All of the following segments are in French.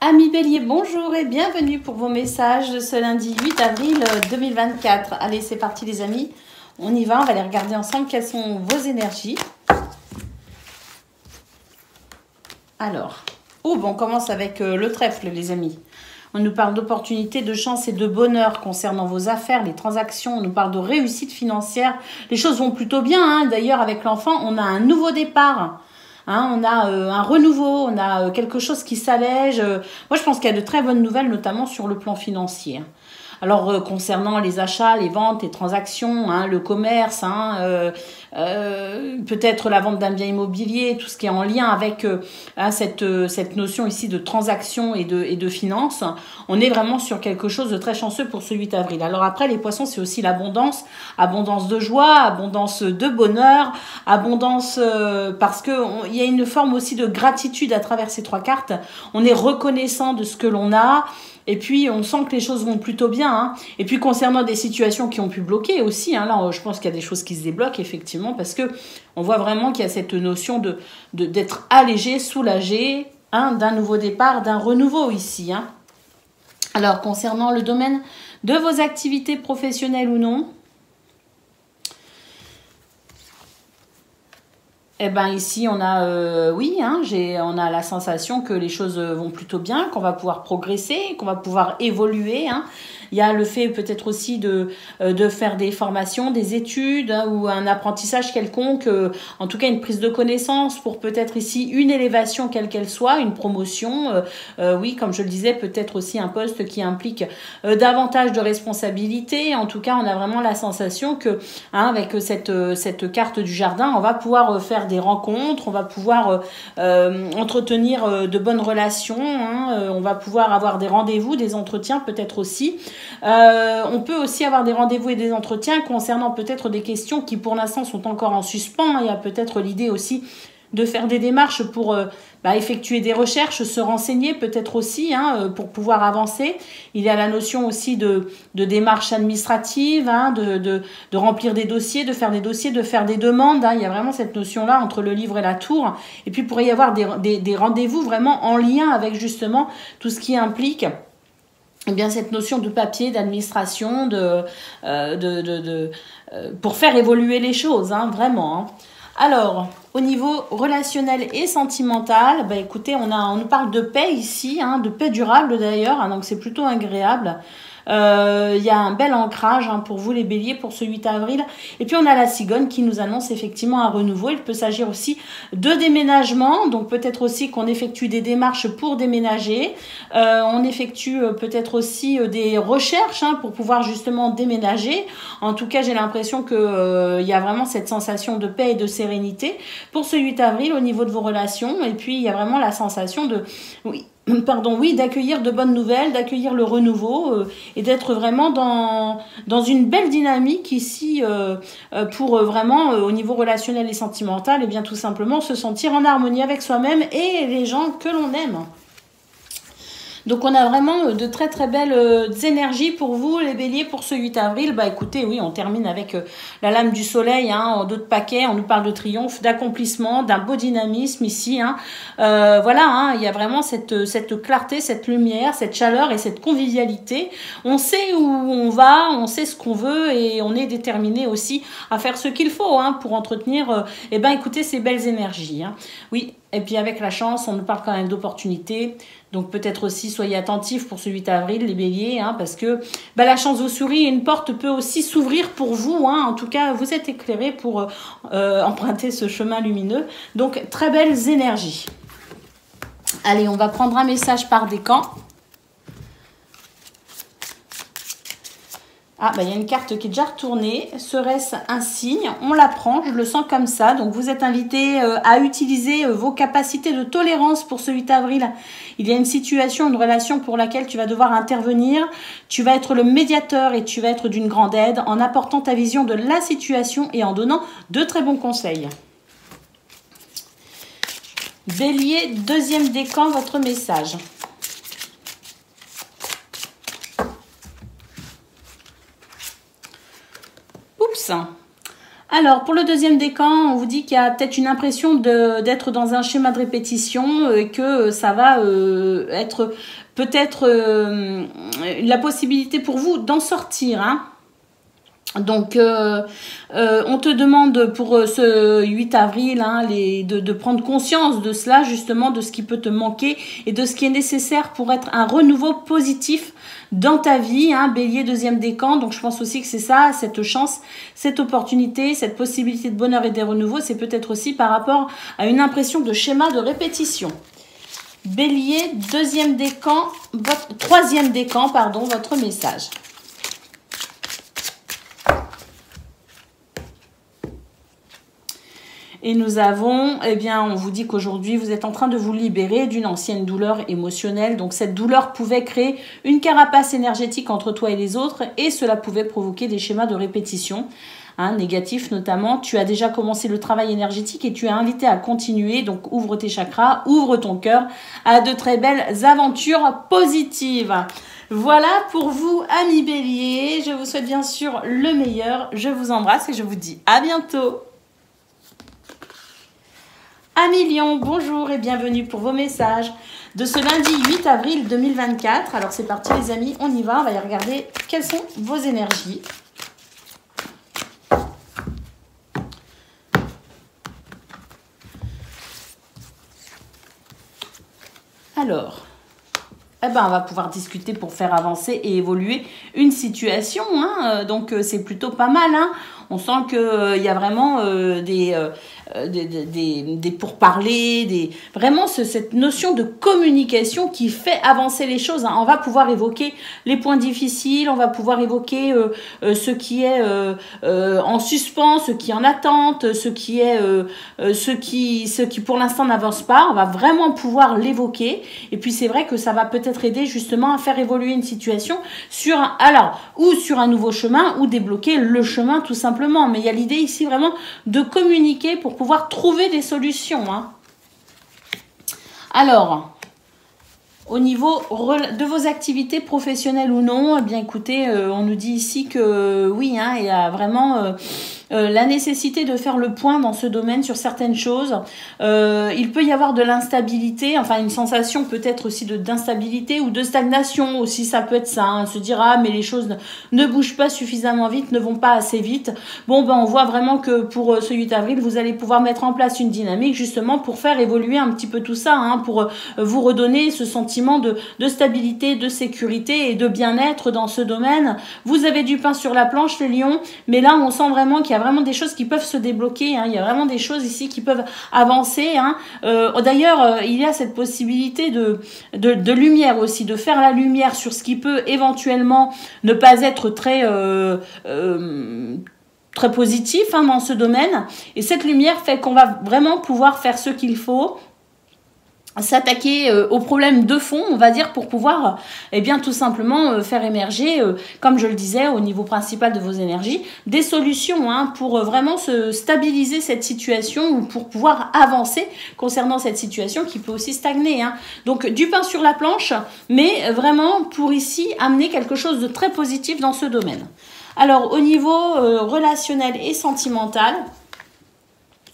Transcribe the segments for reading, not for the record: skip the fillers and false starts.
Amis Bélier, bonjour et bienvenue pour vos messages de ce lundi 8 avril 2024. Allez, c'est parti les amis, on y va, on va aller regarder ensemble quelles sont vos énergies. Alors, on commence avec le trèfle les amis. On nous parle d'opportunités, de chance et de bonheur concernant vos affaires, les transactions. On nous parle de réussite financière. Les choses vont plutôt bien, hein. D'ailleurs, avec l'enfant, on a un nouveau départ. Hein, on a un renouveau, on a quelque chose qui s'allège. Moi, je pense qu'il y a de très bonnes nouvelles, notamment sur le plan financier. Alors, concernant les achats, les ventes, les transactions, hein, le commerce, hein, peut-être la vente d'un bien immobilier, tout ce qui est en lien avec cette notion ici de transaction et de finance, on est vraiment sur quelque chose de très chanceux pour ce 8 avril. Alors après, les poissons, c'est aussi l'abondance, abondance de joie, abondance de bonheur, abondance parce que il y a une forme aussi de gratitude à travers ces trois cartes. On est reconnaissant de ce que l'on a. Et puis, on sent que les choses vont plutôt bien. Hein. Et puis, concernant des situations qui ont pu bloquer aussi, hein, là, je pense qu'il y a des choses qui se débloquent, effectivement, parce que on voit vraiment qu'il y a cette notion d'être allégé, soulagé, hein, d'un nouveau départ, d'un renouveau ici. Hein. Alors, concernant le domaine de vos activités professionnelles ou non, eh ben ici on a oui hein, on a la sensation que les choses vont plutôt bien, qu'on va pouvoir progresser, qu'on va pouvoir évoluer. Hein. Il y a le fait peut-être aussi de faire des formations, des études hein, ou un apprentissage quelconque, en tout cas une prise de connaissance pour peut-être ici une élévation quelle qu'elle soit, une promotion. Oui, comme je le disais, peut-être aussi un poste qui implique davantage de responsabilités. En tout cas, on a vraiment la sensation que hein, avec cette carte du jardin, on va pouvoir faire des rencontres, on va pouvoir entretenir de bonnes relations, hein, on va pouvoir avoir des rendez-vous, des entretiens peut-être aussi. On peut aussi avoir des rendez-vous et des entretiens concernant peut-être des questions qui pour l'instant sont encore en suspens. Il y a peut-être l'idée aussi de faire des démarches pour effectuer des recherches, se renseigner peut-être aussi hein, pour pouvoir avancer. Il y a la notion aussi de démarches administratives, hein, de remplir des dossiers, de faire des demandes. Hein. Il y a vraiment cette notion-là entre le livre et la tour. Et puis, il pourrait y avoir des rendez-vous vraiment en lien avec justement tout ce qui implique eh bien, cette notion de papier, d'administration, pour faire évoluer les choses, hein, vraiment. Hein. Alors, au niveau relationnel et sentimental, écoutez, on nous parle de paix ici, hein, de paix durable d'ailleurs, hein, donc c'est plutôt agréable. Il y a un bel ancrage hein, pour vous les béliers pour ce 8 avril. Et puis on a la cigogne qui nous annonce effectivement un renouveau. Il peut s'agir aussi de déménagement, donc peut-être aussi qu'on effectue des démarches pour déménager. On effectue peut-être aussi des recherches hein, pour pouvoir justement déménager. En tout cas, j'ai l'impression que il y a vraiment cette sensation de paix et de sérénité pour ce 8 avril au niveau de vos relations. Et puis il y a vraiment la sensation de d'accueillir de bonnes nouvelles, d'accueillir le renouveau et d'être vraiment dans une belle dynamique ici pour vraiment au niveau relationnel et sentimental et bien tout simplement se sentir en harmonie avec soi-même et les gens que l'on aime. Donc on a vraiment de très très belles énergies pour vous les béliers pour ce 8 avril. Écoutez, oui, on termine avec la lame du soleil hein, en dos de paquet. On nous parle de triomphe, d'accomplissement, d'un beau dynamisme ici. Hein. Voilà, hein, il y a vraiment cette clarté, cette lumière, cette chaleur et cette convivialité. On sait où on va, on sait ce qu'on veut et on est déterminé aussi à faire ce qu'il faut hein, pour entretenir écoutez, ces belles énergies. Hein. Oui, et puis avec la chance, on nous parle quand même d'opportunités. Donc peut-être aussi soyez attentifs pour ce 8 avril les béliers hein, parce que la chance vous sourit et une porte peut aussi s'ouvrir pour vous. Hein. En tout cas, vous êtes éclairés pour emprunter ce chemin lumineux. Donc très belles énergies. Allez, on va prendre un message par décan. Ah, il y a une carte qui est déjà retournée. Serait-ce un signe? On la prend, je le sens comme ça. Donc, vous êtes invité à utiliser vos capacités de tolérance pour ce 8 avril. Il y a une situation, une relation pour laquelle tu vas devoir intervenir. Tu vas être le médiateur et tu vas être d'une grande aide en apportant ta vision de la situation et en donnant de très bons conseils. Bélier, deuxième décan, votre message. Oups. Alors, pour le deuxième décan, on vous dit qu'il y a peut-être une impression d'être dans un schéma de répétition et que ça va être peut-être la possibilité pour vous d'en sortir, hein. Donc, on te demande pour ce 8 avril hein, de prendre conscience de cela, justement, de ce qui peut te manquer et de ce qui est nécessaire pour être un renouveau positif dans ta vie, hein, Bélier, deuxième décan. Donc, je pense aussi que c'est ça, cette chance, cette opportunité, cette possibilité de bonheur et de renouveau, c'est peut-être aussi par rapport à une impression de schéma de répétition. Bélier, troisième décan, pardon, votre message. Et nous avons, eh bien, on vous dit qu'aujourd'hui, vous êtes en train de vous libérer d'une ancienne douleur émotionnelle. Donc, cette douleur pouvait créer une carapace énergétique entre toi et les autres et cela pouvait provoquer des schémas de répétition, hein, négatifs notamment. Tu as déjà commencé le travail énergétique et tu es invité à continuer. Donc, ouvre tes chakras, ouvre ton cœur à de très belles aventures positives. Voilà pour vous, amis Bélier. Je vous souhaite bien sûr le meilleur. Je vous embrasse et je vous dis à bientôt. Amis Lion, bonjour et bienvenue pour vos messages de ce lundi 8 avril 2024. Alors c'est parti les amis, on y va, on va y regarder quelles sont vos énergies. Alors, eh ben, on va pouvoir discuter pour faire avancer et évoluer une situation, hein. Donc c'est plutôt pas mal, hein. On sent qu'il y a vraiment des pourparlers, vraiment cette notion de communication qui fait avancer les choses, hein. On va pouvoir évoquer les points difficiles, on va pouvoir évoquer ce qui est en suspens, ce qui est en attente, ce qui pour l'instant n'avance pas. On va vraiment pouvoir l'évoquer. Et puis c'est vrai que ça va peut-être aider justement à faire évoluer une situation sur un nouveau chemin ou débloquer le chemin tout simplement. Mais il y a l'idée ici vraiment de communiquer pour pouvoir trouver des solutions, hein. Alors, au niveau de vos activités professionnelles ou non, eh bien écoutez, on nous dit ici que oui, hein, il y a vraiment la nécessité de faire le point dans ce domaine sur certaines choses. Il peut y avoir de l'instabilité, enfin une sensation peut-être aussi d'instabilité ou de stagnation aussi, ça peut être ça, hein, se dire ah mais les choses ne bougent pas suffisamment vite, ne vont pas assez vite. Bon ben on voit vraiment que pour ce 8 avril, vous allez pouvoir mettre en place une dynamique justement pour faire évoluer un petit peu tout ça, hein, pour vous redonner ce sentiment de stabilité, de sécurité et de bien-être dans ce domaine. Vous avez du pain sur la planche les lions, mais là on sent vraiment qu'il y a vraiment des choses qui peuvent se débloquer, hein. Il y a vraiment des choses ici qui peuvent avancer, hein. D'ailleurs, il y a cette possibilité de lumière aussi, de faire la lumière sur ce qui peut éventuellement ne pas être très positif, hein, dans ce domaine. Et cette lumière fait qu'on va vraiment pouvoir faire ce qu'il faut, s'attaquer aux problèmes de fond, on va dire, pour pouvoir eh bien tout simplement faire émerger, comme je le disais, au niveau principal de vos énergies, des solutions, hein, pour vraiment se stabiliser cette situation ou pour pouvoir avancer concernant cette situation qui peut aussi stagner, hein. Donc du pain sur la planche, mais vraiment pour ici amener quelque chose de très positif dans ce domaine. Alors au niveau relationnel et sentimental,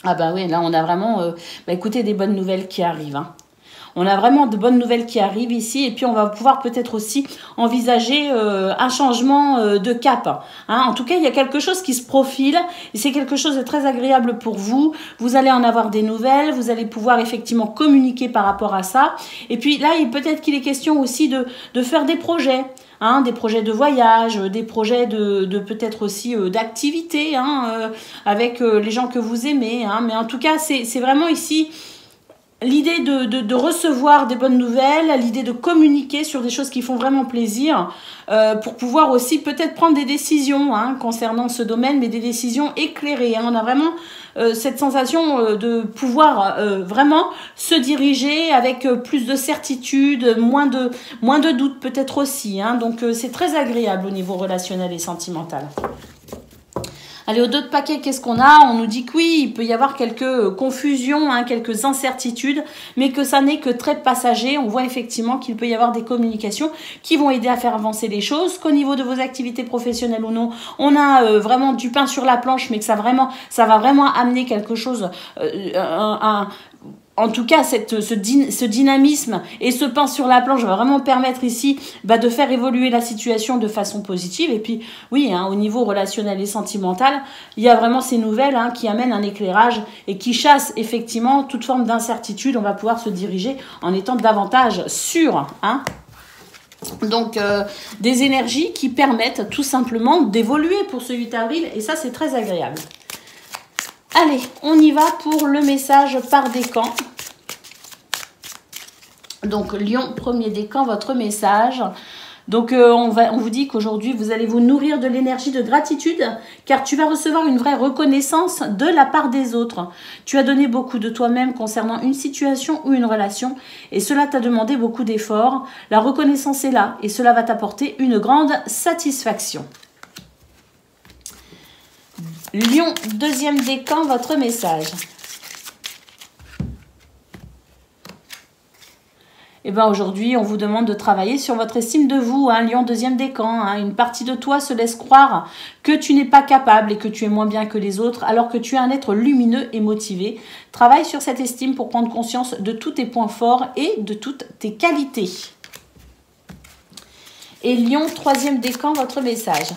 ah bah oui, là on a vraiment écoutez, des bonnes nouvelles qui arrivent, hein. On a vraiment de bonnes nouvelles qui arrivent ici et puis on va pouvoir peut-être aussi envisager un changement de cap, hein. En tout cas, il y a quelque chose qui se profile et c'est quelque chose de très agréable pour vous. Vous allez en avoir des nouvelles, vous allez pouvoir effectivement communiquer par rapport à ça. Et puis là, peut-être qu'il est question aussi de faire des projets. Hein, des projets de voyage, des projets de peut-être aussi d'activité, hein, avec les gens que vous aimez, hein. Mais en tout cas, c'est vraiment ici l'idée de recevoir des bonnes nouvelles, l'idée de communiquer sur des choses qui font vraiment plaisir, pour pouvoir aussi peut-être prendre des décisions, hein, concernant ce domaine, mais des décisions éclairées, hein. On a vraiment cette sensation de pouvoir vraiment se diriger avec plus de certitude, moins de doutes peut-être aussi, hein. Donc c'est très agréable au niveau relationnel et sentimental. Allez, au dos de paquet, qu'est-ce qu'on a? On nous dit que oui, il peut y avoir quelques confusions, hein, quelques incertitudes, mais que ça n'est que très passager. On voit effectivement qu'il peut y avoir des communications qui vont aider à faire avancer les choses, qu'au niveau de vos activités professionnelles ou non, on a vraiment du pain sur la planche, mais que ça va vraiment amener quelque chose, en tout cas, ce dynamisme et ce pain sur la planche va vraiment permettre ici de faire évoluer la situation de façon positive. Et puis, oui, hein, au niveau relationnel et sentimental, il y a vraiment ces nouvelles qui amènent un éclairage et qui chassent effectivement toute forme d'incertitude. On va pouvoir se diriger en étant davantage sûr. Hein. Donc, des énergies qui permettent tout simplement d'évoluer pour ce 8 avril. Et ça, c'est très agréable. Allez, on y va pour le message par décan. Donc, Lion, premier décan, votre message. Donc, on vous dit qu'aujourd'hui, vous allez vous nourrir de l'énergie de gratitude, car tu vas recevoir une vraie reconnaissance de la part des autres. Tu as donné beaucoup de toi-même concernant une situation ou une relation, et cela t'a demandé beaucoup d'efforts. La reconnaissance est là, et cela va t'apporter une grande satisfaction. Lion, deuxième décan, votre message. Eh bien aujourd'hui, on vous demande de travailler sur votre estime de vous, hein, Lion, deuxième décan. Hein. Une partie de toi se laisse croire que tu n'es pas capable et que tu es moins bien que les autres, alors que tu es un être lumineux et motivé. Travaille sur cette estime pour prendre conscience de tous tes points forts et de toutes tes qualités. Et Lion, troisième décan, votre message.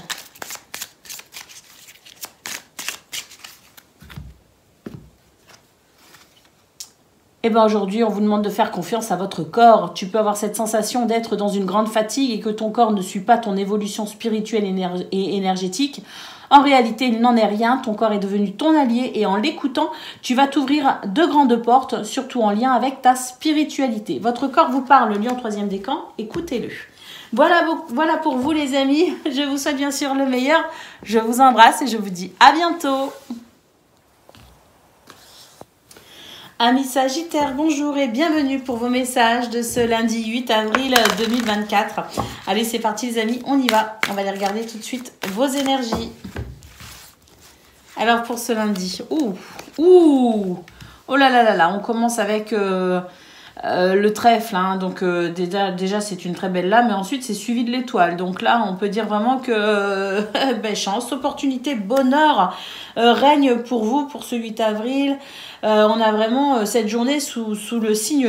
Eh bien aujourd'hui, on vous demande de faire confiance à votre corps. Tu peux avoir cette sensation d'être dans une grande fatigue et que ton corps ne suit pas ton évolution spirituelle et énergétique. En réalité, il n'en est rien. Ton corps est devenu ton allié et en l'écoutant, tu vas t'ouvrir de grandes portes, surtout en lien avec ta spiritualité. Votre corps vous parle, Lion, troisième décan. Écoutez-le. Voilà pour vous les amis. Je vous souhaite bien sûr le meilleur. Je vous embrasse et je vous dis à bientôt. Amis Sagittaires, bonjour et bienvenue pour vos messages de ce lundi 8 avril 2024. Allez, c'est parti les amis, on y va. On va aller regarder tout de suite vos énergies. Alors pour ce lundi, oh là là là là, on commence avec le trèfle. Hein, donc déjà c'est une très belle lame, mais ensuite c'est suivi de l'étoile. Donc là, on peut dire vraiment que chance, opportunité, bonheur règne pour vous pour ce 8 avril. On a vraiment cette journée sous le signe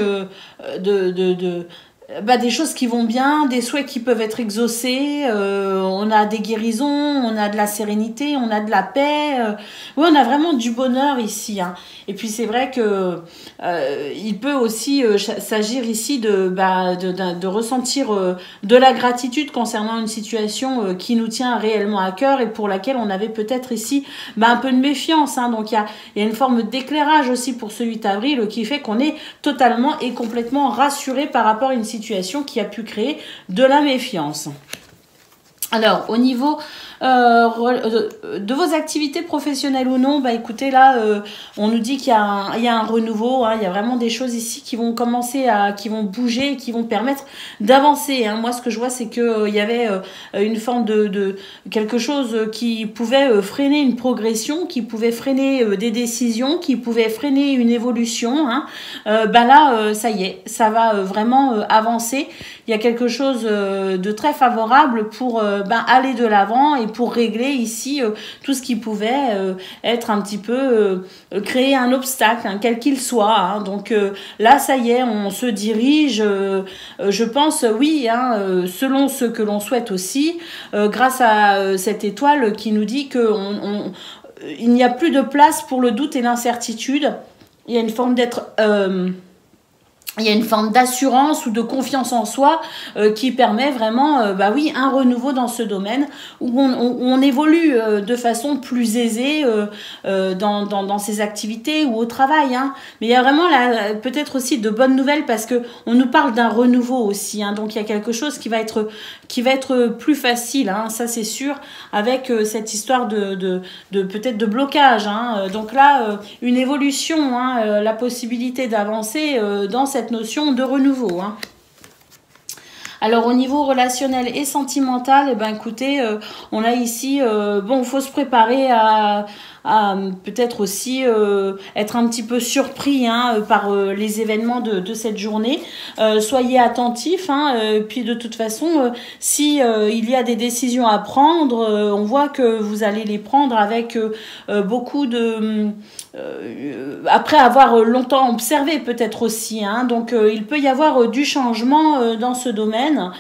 des choses qui vont bien, des souhaits qui peuvent être exaucés, on a des guérisons, on a de la sérénité, on a de la paix, oui, on a vraiment du bonheur ici. Hein. Et puis c'est vrai que il peut aussi s'agir ici de ressentir de la gratitude concernant une situation qui nous tient réellement à cœur et pour laquelle on avait peut-être ici un peu de méfiance. Hein. Donc il y a une forme d'éclairage aussi pour ce 8 avril qui fait qu'on est totalement et complètement rassuré par rapport à une situation qui a pu créer de la méfiance. Alors, au niveau de vos activités professionnelles ou non, écoutez, là, on nous dit qu'il y a un renouveau, hein, il y a vraiment des choses ici qui vont commencer qui vont bouger et qui vont permettre d'avancer. Hein. Moi, ce que je vois, c'est qu'il y avait une forme de quelque chose qui pouvait freiner une progression, qui pouvait freiner des décisions, qui pouvait freiner une évolution. Hein. Là, ça y est, ça va vraiment avancer. Il y a quelque chose de très favorable pour aller de l'avant et pour régler ici tout ce qui pouvait être un petit peu créer un obstacle, hein, quel qu'il soit. Hein. Donc là, ça y est, on se dirige, je pense, oui, hein, selon ce que l'on souhaite aussi, grâce à cette étoile qui nous dit il n'y a plus de place pour le doute et l'incertitude. Il y a une forme il y a une forme d'assurance ou de confiance en soi qui permet vraiment un renouveau dans ce domaine où on évolue de façon plus aisée dans ses activités ou au travail. Hein. Mais il y a vraiment peut-être aussi de bonnes nouvelles parce que on nous parle d'un renouveau aussi. Hein. Donc il y a quelque chose qui va être plus facile, hein, ça c'est sûr, avec cette histoire de peut-être de blocage. Hein. Donc là, une évolution, hein, la possibilité d'avancer dans cette notion de renouveau. Hein. Alors au niveau relationnel et sentimental, eh ben écoutez, on a ici, bon, il faut se préparer à peut-être aussi être un petit peu surpris hein, par les événements de cette journée. Soyez attentifs, hein, puis de toute façon, si il y a des décisions à prendre, on voit que vous allez les prendre avec beaucoup de... après avoir longtemps observé peut-être aussi, hein, donc il peut y avoir du changement dans ce domaine,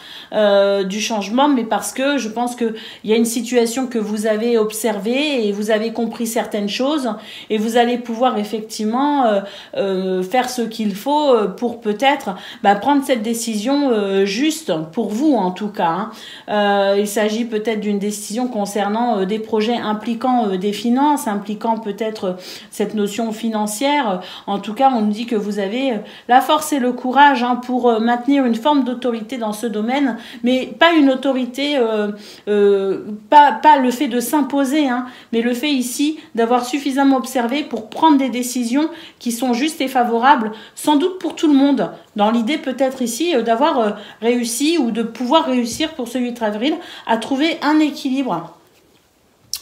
du changement, mais parce que je pense que il y a une situation que vous avez observée et vous avez compris certaines choses et vous allez pouvoir effectivement faire ce qu'il faut pour peut-être prendre cette décision juste pour vous en tout cas. Hein. Il s'agit peut-être d'une décision concernant des projets impliquant des finances, impliquant peut-être cette notion financière. En tout cas, on nous dit que vous avez la force et le courage hein, pour maintenir une forme d'autorité dans ce domaine, mais pas une autorité, pas le fait de s'imposer, hein, mais le fait ici d'avoir suffisamment observé pour prendre des décisions qui sont justes et favorables, sans doute pour tout le monde. Dans l'idée peut-être ici d'avoir réussi ou de pouvoir réussir pour ce 8 avril à trouver un équilibre.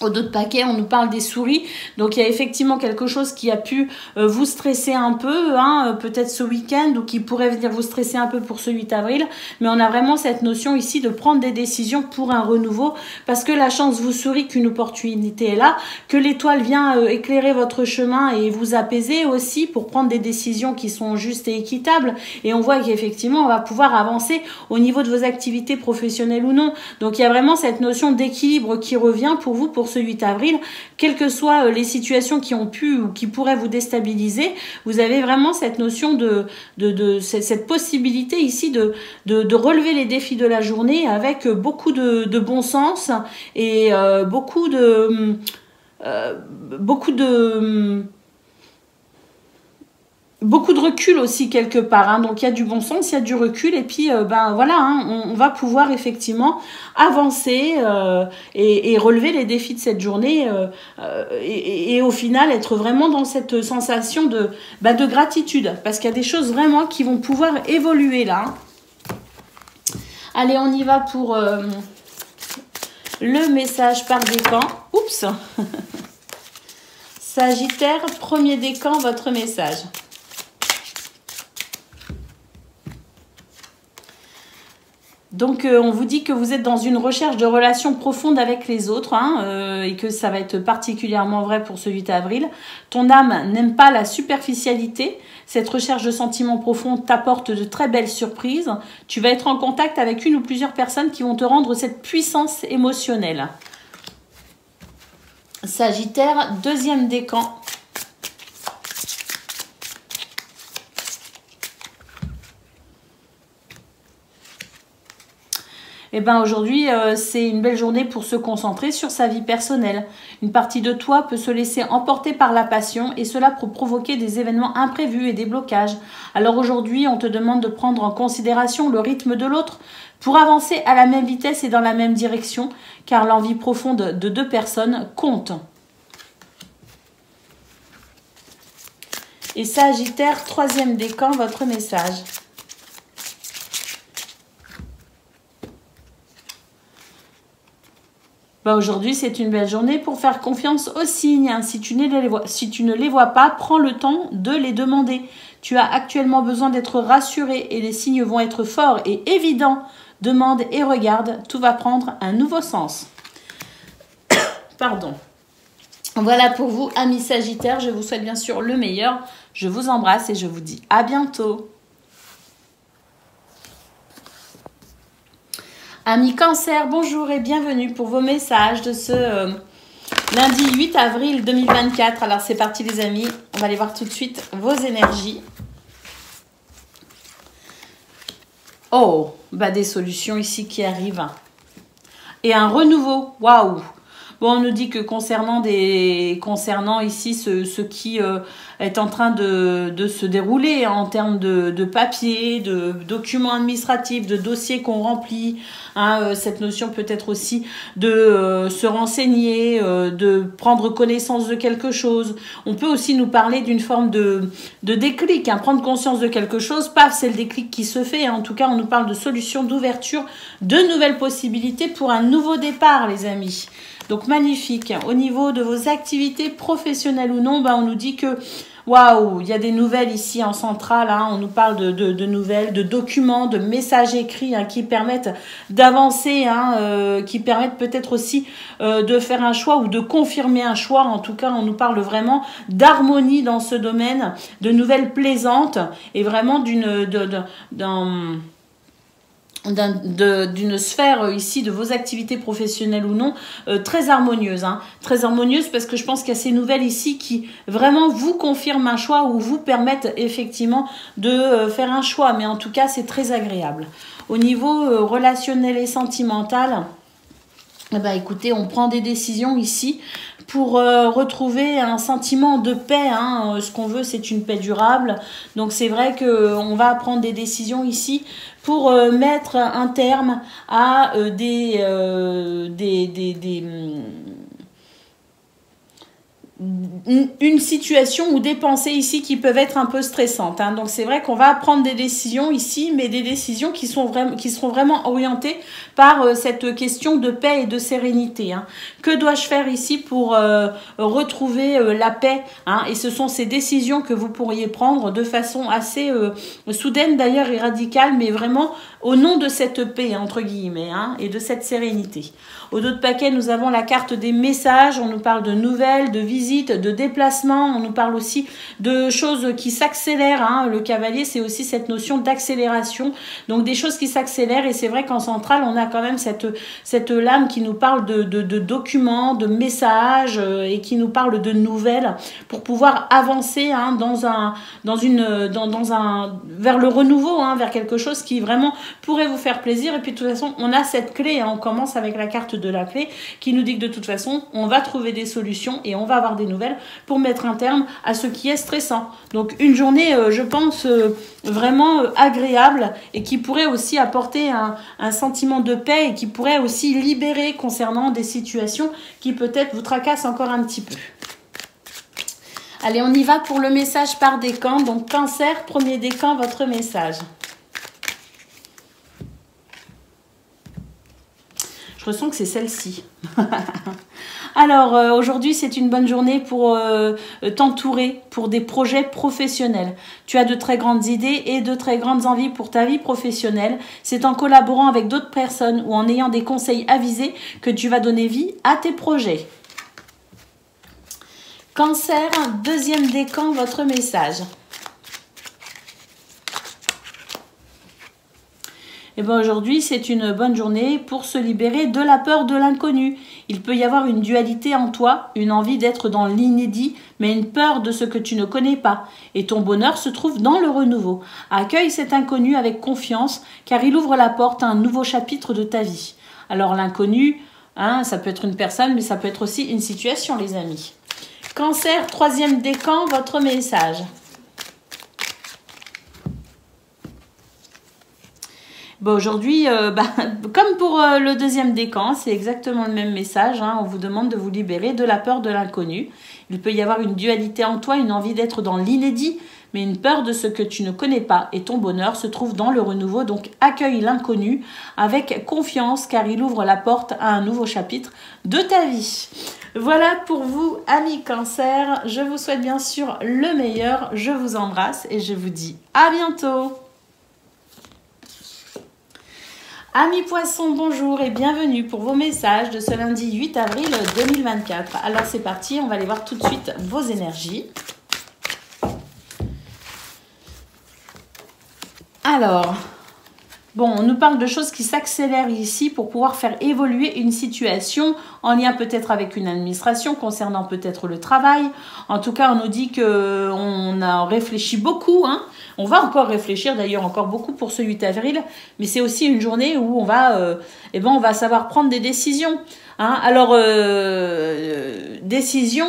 Au dos de paquet, on nous parle des souris. Donc, il y a effectivement quelque chose qui a pu vous stresser un peu, hein, peut-être ce week-end, ou qui pourrait venir vous stresser un peu pour ce 8 avril. Mais on a vraiment cette notion ici de prendre des décisions pour un renouveau, parce que la chance vous sourit qu'une opportunité est là, que l'étoile vient éclairer votre chemin et vous apaiser aussi pour prendre des décisions qui sont justes et équitables. Et on voit qu'effectivement, on va pouvoir avancer au niveau de vos activités professionnelles ou non. Donc, il y a vraiment cette notion d'équilibre qui revient pour vous, pour ce 8 avril, quelles que soient les situations qui ont pu ou qui pourraient vous déstabiliser, vous avez vraiment cette notion cette possibilité ici de relever les défis de la journée avec beaucoup de bon sens et beaucoup de recul aussi quelque part, hein. Donc il y a du bon sens, il y a du recul et puis voilà, hein, on va pouvoir effectivement avancer et relever les défis de cette journée et au final être vraiment dans cette sensation de gratitude parce qu'il y a des choses vraiment qui vont pouvoir évoluer là. Allez, on y va pour le message par décan. Oups. Sagittaire, premier décan, votre message. Donc, on vous dit que vous êtes dans une recherche de relations profondes avec les autres hein, et que ça va être particulièrement vrai pour ce 8 avril. Ton âme n'aime pas la superficialité. Cette recherche de sentiments profonds t'apporte de très belles surprises. Tu vas être en contact avec une ou plusieurs personnes qui vont te rendre cette puissance émotionnelle. Sagittaire, deuxième décan. Eh ben aujourd'hui, c'est une belle journée pour se concentrer sur sa vie personnelle. Une partie de toi peut se laisser emporter par la passion et cela peut provoquer des événements imprévus et des blocages. Alors aujourd'hui, on te demande de prendre en considération le rythme de l'autre pour avancer à la même vitesse et dans la même direction, car l'envie profonde de deux personnes compte. Et Sagittaire, troisième décan, votre message. Aujourd'hui, c'est une belle journée pour faire confiance aux signes. Hein. Si tu ne les vois pas, prends le temps de les demander. Tu as actuellement besoin d'être rassuré et les signes vont être forts et évidents. Demande et regarde, tout va prendre un nouveau sens. Pardon. Voilà pour vous, amis Sagittaires. Je vous souhaite bien sûr le meilleur. Je vous embrasse et je vous dis à bientôt. Amis Cancer, bonjour et bienvenue pour vos messages de ce lundi 8 avril 2024. Alors c'est parti les amis, on va aller voir tout de suite vos énergies. Oh, des solutions ici qui arrivent. Et un renouveau, waouh. Bon, on nous dit que concernant ici ce qui est en train de se dérouler en termes de papier, de documents administratifs, de dossiers qu'on remplit, hein, cette notion peut-être aussi de se renseigner, de prendre connaissance de quelque chose. On peut aussi nous parler d'une forme de déclic, hein, prendre conscience de quelque chose, paf, c'est le déclic qui se fait. Hein. En tout cas, on nous parle de solutions, d'ouverture, de nouvelles possibilités pour un nouveau départ, les amis. Donc, magnifique. Au niveau de vos activités professionnelles ou non, on nous dit que waouh, il y a des nouvelles ici en centrale, hein, on nous parle de nouvelles, de documents, de messages écrits, hein, qui permettent d'avancer, hein, qui permettent peut-être aussi de faire un choix ou de confirmer un choix. En tout cas, on nous parle vraiment d'harmonie dans ce domaine, de nouvelles plaisantes et vraiment d'une sphère ici de vos activités professionnelles ou non très harmonieuse, hein, très harmonieuse, parce que je pense qu'il y a ces nouvelles ici qui vraiment vous confirment un choix ou vous permettent effectivement de faire un choix, mais en tout cas c'est très agréable. Au niveau relationnel et sentimental, écoutez, on prend des décisions ici pour retrouver un sentiment de paix, hein. Ce qu'on veut, c'est une paix durable. Donc c'est vrai qu'on va prendre des décisions ici pour mettre un terme à une situation ou des pensées ici qui peuvent être un peu stressantes, hein. Donc c'est vrai qu'on va prendre des décisions ici, mais des décisions qui seront vraiment orientées par cette question de paix et de sérénité, hein. Que dois-je faire ici pour retrouver la paix, hein? Et ce sont ces décisions que vous pourriez prendre de façon assez soudaine d'ailleurs et radicale, mais vraiment au nom de cette paix, entre guillemets, hein, et de cette sérénité. Au dos de paquet, nous avons la carte des messages. On nous parle de nouvelles, de visites, de déplacements. On nous parle aussi de choses qui s'accélèrent, hein. Le cavalier, c'est aussi cette notion d'accélération. Donc, des choses qui s'accélèrent. Et c'est vrai qu'en centrale, on a quand même cette lame qui nous parle de documents, de messages et qui nous parle de nouvelles pour pouvoir avancer, hein, vers le renouveau, hein, vers quelque chose qui vraiment pourrait vous faire plaisir. Et puis, de toute façon, on a cette clé, hein. On commence avec la carte de la clé qui nous dit que de toute façon, on va trouver des solutions et on va avoir des nouvelles pour mettre un terme à ce qui est stressant. Donc, une journée, je pense, vraiment agréable et qui pourrait aussi apporter un sentiment de paix et qui pourrait aussi libérer concernant des situations qui peut-être vous tracassent encore un petit peu. Allez, on y va pour le message par décan. Donc, Cancer, premier décan, votre message. Je ressens que c'est celle-ci. Alors, aujourd'hui, c'est une bonne journée pour t'entourer pour des projets professionnels. Tu as de très grandes idées et de très grandes envies pour ta vie professionnelle. C'est en collaborant avec d'autres personnes ou en ayant des conseils avisés que tu vas donner vie à tes projets. Cancer, deuxième décan, votre message. Et bien aujourd'hui, c'est une bonne journée pour se libérer de la peur de l'inconnu. Il peut y avoir une dualité en toi, une envie d'être dans l'inédit, mais une peur de ce que tu ne connais pas. Et ton bonheur se trouve dans le renouveau. Accueille cet inconnu avec confiance, car il ouvre la porte à un nouveau chapitre de ta vie. Alors l'inconnu, hein, ça peut être une personne, mais ça peut être aussi une situation, les amis. Cancer, troisième décan, votre message. Bon, aujourd'hui, comme pour le deuxième décan, c'est exactement le même message, hein. On vous demande de vous libérer de la peur de l'inconnu. Il peut y avoir une dualité en toi, une envie d'être dans l'inédit, mais une peur de ce que tu ne connais pas. Et ton bonheur se trouve dans le renouveau. Donc, accueille l'inconnu avec confiance, car il ouvre la porte à un nouveau chapitre de ta vie. Voilà pour vous, amis Cancer. Je vous souhaite bien sûr le meilleur. Je vous embrasse et je vous dis à bientôt. Amis Poissons, bonjour et bienvenue pour vos messages de ce lundi 8 avril 2024. Alors c'est parti, on va aller voir tout de suite vos énergies. Alors, bon, on nous parle de choses qui s'accélèrent ici pour pouvoir faire évoluer une situation en lien peut-être avec une administration, concernant peut-être le travail. En tout cas, on nous dit qu'on a réfléchi beaucoup, hein. On va encore réfléchir d'ailleurs encore beaucoup pour ce 8 avril, mais c'est aussi une journée où on va savoir prendre des décisions. Hein, alors, décision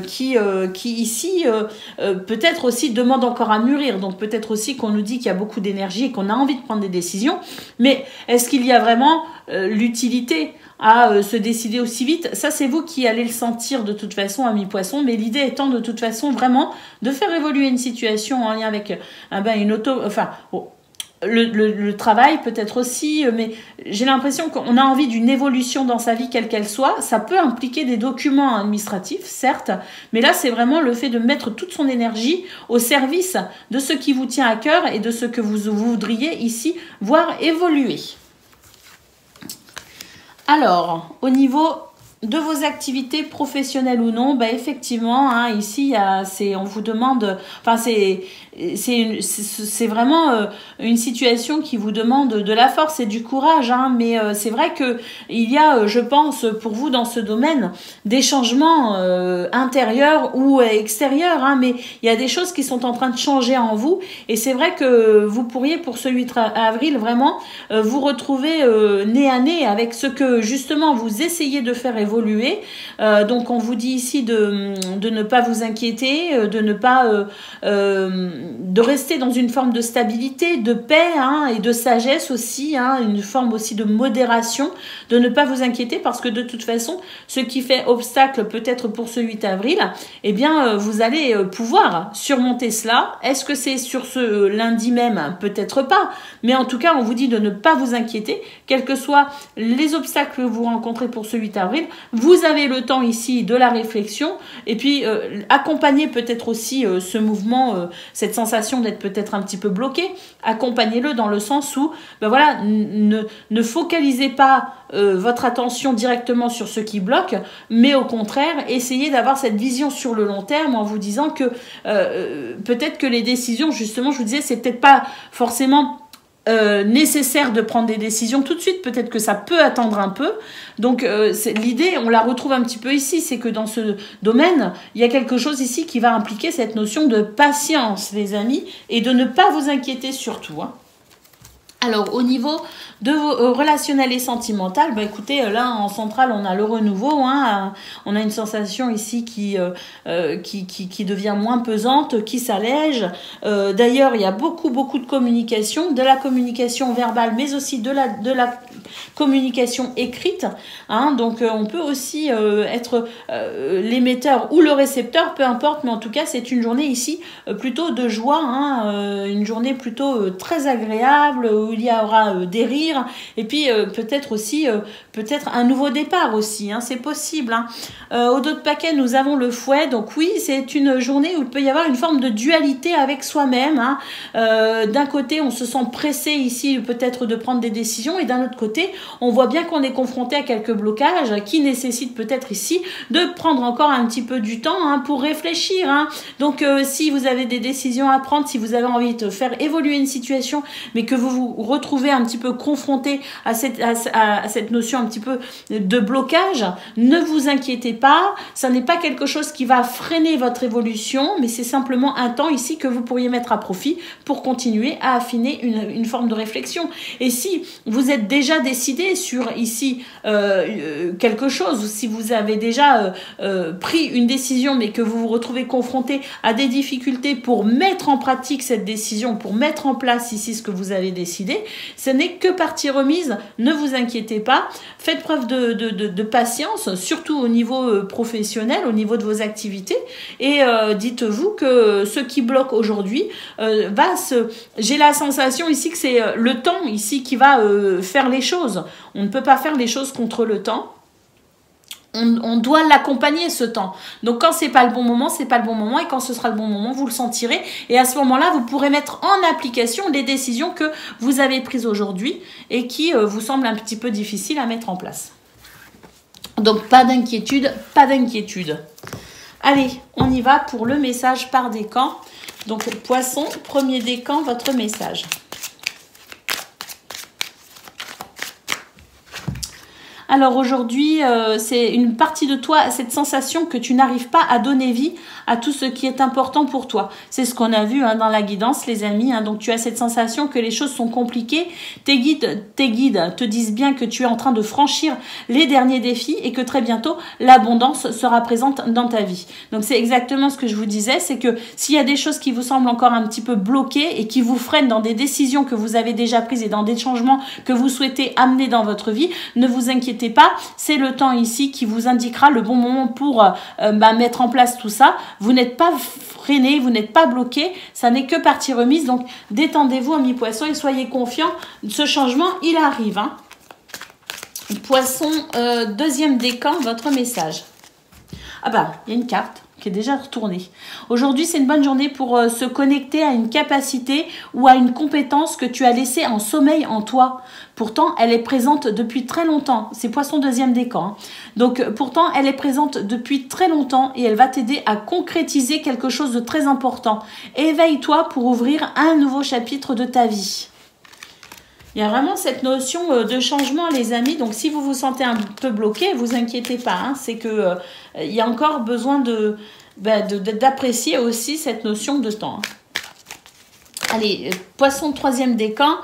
qui ici peut-être aussi demande encore à mûrir. Donc peut-être aussi qu'on nous dit qu'il y a beaucoup d'énergie et qu'on a envie de prendre des décisions. Mais est-ce qu'il y a vraiment l'utilité à se décider aussi vite? Ça, c'est vous qui allez le sentir de toute façon, amis poissons. Mais l'idée étant de toute façon vraiment de faire évoluer une situation en lien avec une auto... Enfin... Le travail peut-être aussi, mais j'ai l'impression qu'on a envie d'une évolution dans sa vie, quelle qu'elle soit. Ça peut impliquer des documents administratifs, certes, mais là, c'est vraiment le fait de mettre toute son énergie au service de ce qui vous tient à cœur et de ce que vous voudriez ici voir évoluer. Alors, au niveau de vos activités professionnelles ou non, effectivement, hein, ici, on vous demande, enfin, c'est vraiment une situation qui vous demande de la force et du courage, hein, mais c'est vrai que il y a, je pense, pour vous dans ce domaine, des changements intérieurs ou extérieurs, hein, mais il y a des choses qui sont en train de changer en vous, et c'est vrai que vous pourriez, pour ce 8 avril, vraiment vous retrouver nez à nez avec ce que, justement, vous essayez de faire évoluer. Donc on vous dit ici de ne pas vous inquiéter, de ne pas de rester dans une forme de stabilité, de paix, hein, et de sagesse aussi, hein, une forme aussi de modération, de ne pas vous inquiéter parce que de toute façon, ce qui fait obstacle peut-être pour ce 8 avril, eh bien vous allez pouvoir surmonter cela. Est-ce que c'est sur ce lundi même? Peut-être pas, mais en tout cas on vous dit de ne pas vous inquiéter, quels que soient les obstacles que vous rencontrez pour ce 8 avril, vous avez le temps ici de la réflexion et puis accompagnez peut-être aussi ce mouvement, cette sensation d'être peut-être un petit peu bloqué, accompagnez-le dans le sens où voilà, ne focalisez pas votre attention directement sur ce qui bloque, mais au contraire, essayez d'avoir cette vision sur le long terme en vous disant que peut-être que les décisions, justement, je vous disais, c'est peut-être pas forcément nécessaire de prendre des décisions tout de suite, peut-être que ça peut attendre un peu. Donc l'idée, on la retrouve un petit peu ici, c'est que dans ce domaine, il y a quelque chose ici qui va impliquer cette notion de patience, les amis, et de ne pas vous inquiéter surtout, hein. Alors, au niveau de vos relationnel et sentimental, écoutez, là, en centrale, on a le renouveau, hein, on a une sensation ici qui devient moins pesante, qui s'allège. D'ailleurs, il y a beaucoup de communication, de la communication verbale, mais aussi de la communication écrite, hein, donc on peut aussi être l'émetteur ou le récepteur, peu importe, mais en tout cas, c'est une journée ici plutôt de joie, hein, une journée plutôt très agréable, où il y aura des rires, et puis peut-être aussi peut-être un nouveau départ aussi, hein, c'est possible, hein. Au dos de paquet, nous avons le fouet, donc oui, c'est une journée où il peut y avoir une forme de dualité avec soi-même, hein. D'un côté, on se sent pressé ici peut-être de prendre des décisions, et d'un autre côté, on voit bien qu'on est confronté à quelques blocages qui nécessitent peut-être ici de prendre encore un petit peu du temps, hein, pour réfléchir, hein. Donc si vous avez des décisions à prendre, si vous avez envie de faire évoluer une situation, mais que vous vous retrouvez un petit peu confronté à cette notion un petit peu de blocage, ne vous inquiétez pas, ça n'est pas quelque chose qui va freiner votre évolution, mais c'est simplement un temps ici que vous pourriez mettre à profit pour continuer à affiner une forme de réflexion. Et si vous êtes déjà décidé sur ici quelque chose, ou si vous avez déjà pris une décision, mais que vous vous retrouvez confronté à des difficultés pour mettre en pratique cette décision, pour mettre en place ici ce que vous avez décidé, ce n'est que partie remise, ne vous inquiétez pas, faites preuve de patience, surtout au niveau professionnel, au niveau de vos activités, et dites-vous que ce qui bloque aujourd'hui j'ai la sensation ici que c'est le temps ici qui va faire les choses. On ne peut pas faire les choses contre le temps. On doit l'accompagner, ce temps. Donc quand c'est pas le bon moment, c'est pas le bon moment, et quand ce sera le bon moment, vous le sentirez, et à ce moment-là, vous pourrez mettre en application les décisions que vous avez prises aujourd'hui et qui vous semblent un petit peu difficiles à mettre en place. Donc pas d'inquiétude, pas d'inquiétude. Allez, on y va pour le message par décan. Donc Poisson, premier décan, votre message. Alors aujourd'hui, c'est une partie de toi, cette sensation que tu n'arrives pas à donner vie à tout ce qui est important pour toi. C'est ce qu'on a vu hein, dans la guidance, les amis. Hein. Donc tu as cette sensation que les choses sont compliquées. Tes guides te disent bien que tu es en train de franchir les derniers défis et que très bientôt, l'abondance sera présente dans ta vie. Donc c'est exactement ce que je vous disais, c'est que s'il y a des choses qui vous semblent encore un petit peu bloquées et qui vous freinent dans des décisions que vous avez déjà prises et dans des changements que vous souhaitez amener dans votre vie, ne vous inquiétez pas, c'est le temps ici qui vous indiquera le bon moment pour mettre en place tout ça. Vous n'êtes pas freiné, vous n'êtes pas bloqué, ça n'est que partie remise, donc détendez-vous amis poissons et soyez confiants, ce changement il arrive. Hein. Poisson, deuxième décan, votre message. Ah bah, il y a une carte qui est déjà retournée. Aujourd'hui, c'est une bonne journée pour se connecter à une capacité ou à une compétence que tu as laissée en sommeil en toi. Pourtant, elle est présente depuis très longtemps. C'est Poisson deuxième décan. Hein. Donc, pourtant, elle est présente depuis très longtemps et elle va t'aider à concrétiser quelque chose de très important. Éveille-toi pour ouvrir un nouveau chapitre de ta vie. Il y a vraiment cette notion de changement, les amis. Donc, si vous vous sentez un peu bloqué, vous inquiétez pas. Hein. C'est que il y a encore besoin d'apprécier aussi cette notion de temps. Allez, Poisson troisième décan.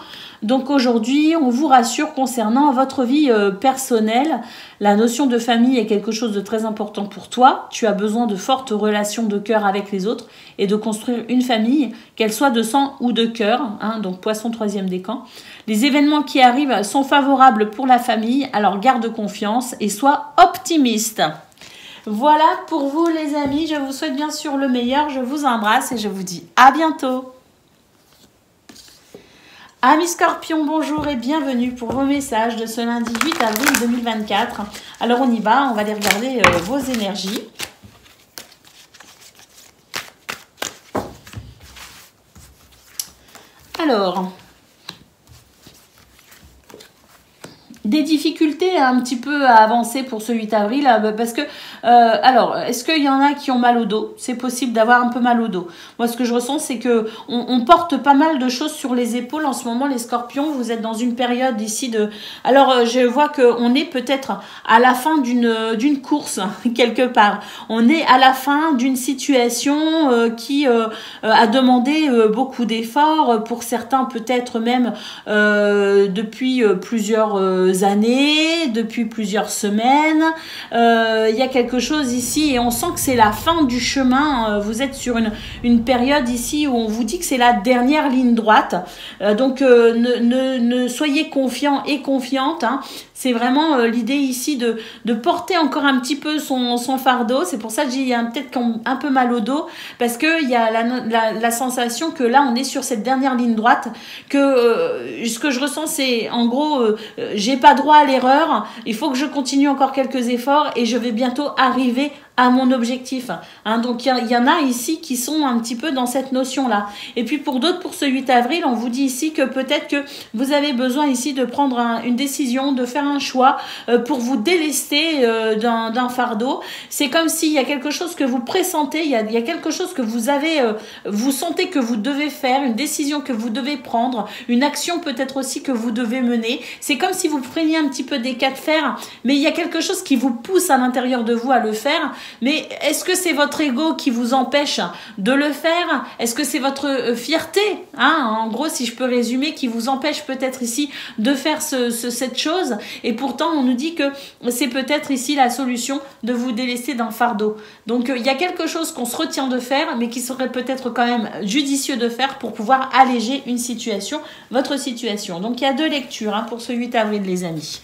Donc aujourd'hui, on vous rassure concernant votre vie personnelle. La notion de famille est quelque chose de très important pour toi. Tu as besoin de fortes relations de cœur avec les autres et de construire une famille, qu'elle soit de sang ou de cœur. Hein, donc Poisson troisième décan. Les événements qui arrivent sont favorables pour la famille, alors garde confiance et sois optimiste. Voilà pour vous les amis, je vous souhaite bien sûr le meilleur, je vous embrasse et je vous dis à bientôt. Amis Scorpions, bonjour et bienvenue pour vos messages de ce lundi 8 avril 2024. Alors on y va, on va aller regarder vos énergies. Alors, des difficultés un petit peu à avancer pour ce 8 avril parce que, alors, est-ce qu'il y en a qui ont mal au dos? C'est possible d'avoir un peu mal au dos. Moi, ce que je ressens, c'est que on porte pas mal de choses sur les épaules en ce moment, les scorpions. Vous êtes dans une période ici de... Alors, je vois qu'on est peut-être à la fin d'une course, quelque part. On est à la fin d'une situation qui a demandé beaucoup d'efforts, pour certains peut-être même depuis plusieurs années, depuis plusieurs semaines. Il y a quelque chose ici et on sent que c'est la fin du chemin. Vous êtes sur une période ici où on vous dit que c'est la dernière ligne droite. Donc ne soyez confiants et confiantes. Hein. C'est vraiment l'idée ici de porter encore un petit peu son fardeau. C'est pour ça que j'ai peut-être un peu mal au dos parce qu'il y a la sensation que là on est sur cette dernière ligne droite, que ce que je ressens c'est en gros j'ai pas droit à l'erreur, il faut que je continue encore quelques efforts et je vais bientôt arriver à mon objectif. Hein, donc il y en a ici qui sont un petit peu dans cette notion-là. Et puis pour d'autres, pour ce 8 avril, on vous dit ici que peut-être que vous avez besoin ici de prendre une décision, de faire un choix pour vous délester d'un fardeau. C'est comme s'il y a quelque chose que vous pressentez, il y a quelque chose que vous avez, vous sentez que vous devez faire, une décision que vous devez prendre, une action peut-être aussi que vous devez mener. C'est comme si vous preniez un petit peu des cas de fer, mais il y a quelque chose qui vous pousse à l'intérieur de vous à le faire. Mais est-ce que c'est votre ego qui vous empêche de le faire? Est-ce que c'est votre fierté, hein, en gros, si je peux résumer, qui vous empêche peut-être ici de faire cette chose? Et pourtant, on nous dit que c'est peut-être ici la solution de vous délester d'un fardeau. Donc, il y a quelque chose qu'on se retient de faire, mais qui serait peut-être quand même judicieux de faire pour pouvoir alléger une situation, votre situation. Donc, il y a deux lectures hein, pour ce 8 avril, les amis.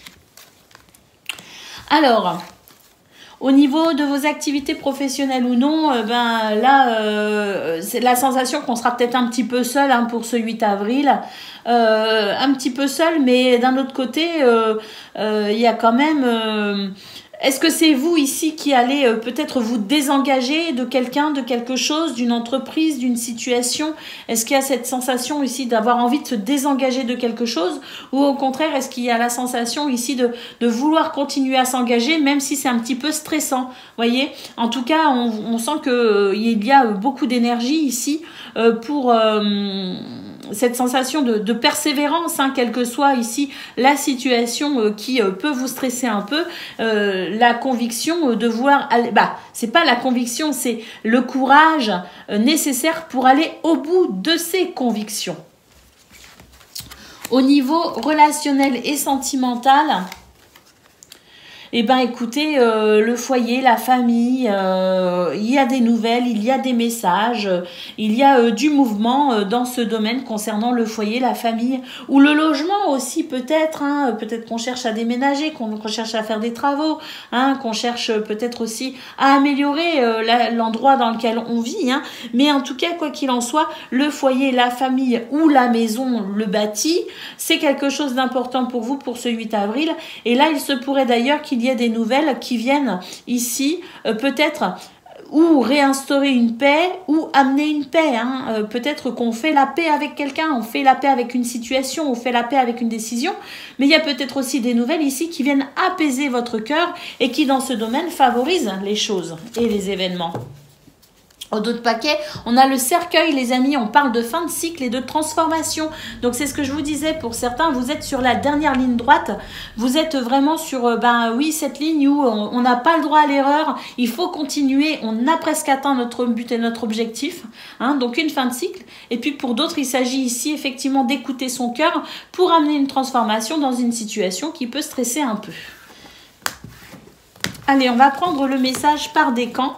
Alors... Au niveau de vos activités professionnelles ou non, c'est la sensation qu'on sera peut-être un petit peu seul hein, pour ce 8 avril. Un petit peu seul, mais d'un autre côté, il y a quand même... Est-ce que c'est vous ici qui allez peut-être vous désengager de quelqu'un, de quelque chose, d'une entreprise, d'une situation? Est-ce qu'il y a cette sensation ici d'avoir envie de se désengager de quelque chose? Ou au contraire, est-ce qu'il y a la sensation ici de vouloir continuer à s'engager, même si c'est un petit peu stressant? Voyez, en tout cas, on sent qu'il y a beaucoup d'énergie ici pour cette sensation de persévérance, hein, quelle que soit ici la situation qui peut vous stresser un peu, la conviction de vouloir aller, c'est pas la conviction, c'est le courage nécessaire pour aller au bout de ses convictions. Au niveau relationnel et sentimental, eh ben écoutez, le foyer, la famille, il y a des nouvelles, il y a des messages, il y a du mouvement dans ce domaine concernant le foyer, la famille ou le logement aussi peut-être, hein, peut-être qu'on cherche à déménager, qu'on cherche à faire des travaux, hein, qu'on cherche peut-être aussi à améliorer l'endroit dans lequel on vit, hein, mais en tout cas quoi qu'il en soit, le foyer, la famille ou la maison, le bâti, c'est quelque chose d'important pour vous pour ce 8 avril et là il se pourrait d'ailleurs qu'il y a des nouvelles qui viennent ici, peut-être ou réinstaurer une paix ou amener une paix. Hein. Peut-être qu'on fait la paix avec quelqu'un, on fait la paix avec une situation, on fait la paix avec une décision, mais il y a peut-être aussi des nouvelles ici qui viennent apaiser votre cœur et qui dans ce domaine favorisent les choses et les événements. Au dos de paquet, on a le cercueil, les amis, on parle de fin de cycle et de transformation. Donc, c'est ce que je vous disais, pour certains, vous êtes sur la dernière ligne droite, vous êtes vraiment sur, oui, cette ligne où on n'a pas le droit à l'erreur, il faut continuer, on a presque atteint notre but et notre objectif, hein, donc une fin de cycle. Et puis, pour d'autres, il s'agit ici, effectivement, d'écouter son cœur pour amener une transformation dans une situation qui peut stresser un peu. Allez, on va prendre le message par décan.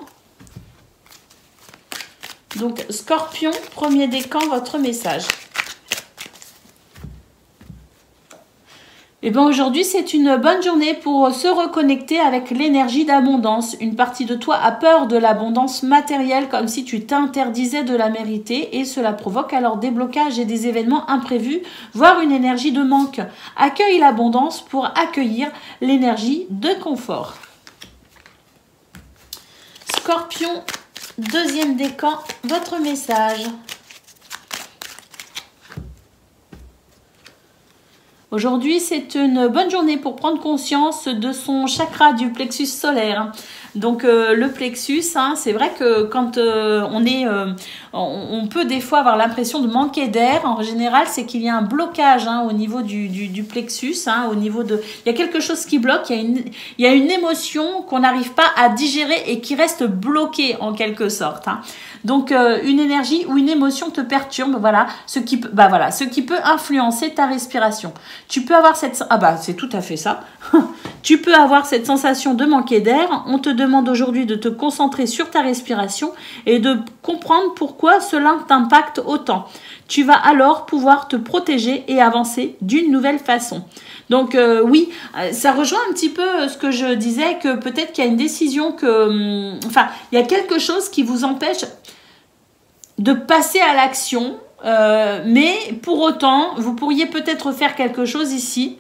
Donc, Scorpion, premier décan, votre message. Et bien aujourd'hui, c'est une bonne journée pour se reconnecter avec l'énergie d'abondance. Une partie de toi a peur de l'abondance matérielle, comme si tu t'interdisais de la mériter, et cela provoque alors des blocages et des événements imprévus, voire une énergie de manque. Accueille l'abondance pour accueillir l'énergie de confort. Scorpion, deuxième décan, votre message. Aujourd'hui, c'est une bonne journée pour prendre conscience de son chakra du plexus solaire. Donc, le plexus, hein, c'est vrai que quand on peut des fois avoir l'impression de manquer d'air. En général, c'est qu'il y a un blocage hein, au niveau du plexus. Hein, au niveau de, il y a quelque chose qui bloque, il y a une émotion qu'on n'arrive pas à digérer et qui reste bloquée en quelque sorte. Hein. Donc, une énergie ou une émotion te perturbe, voilà, ce qui peut influencer ta respiration. Tu peux avoir cette... Ah bah, c'est tout à fait ça. Tu peux avoir cette sensation de manquer d'air. On te demande aujourd'hui de te concentrer sur ta respiration et de comprendre pourquoi cela t'impacte autant. Tu vas alors pouvoir te protéger et avancer d'une nouvelle façon. Donc oui, ça rejoint un petit peu ce que je disais, que peut-être qu'il y a une décision que... Enfin, il y a quelque chose qui vous empêche de passer à l'action, mais pour autant, vous pourriez peut-être faire quelque chose ici.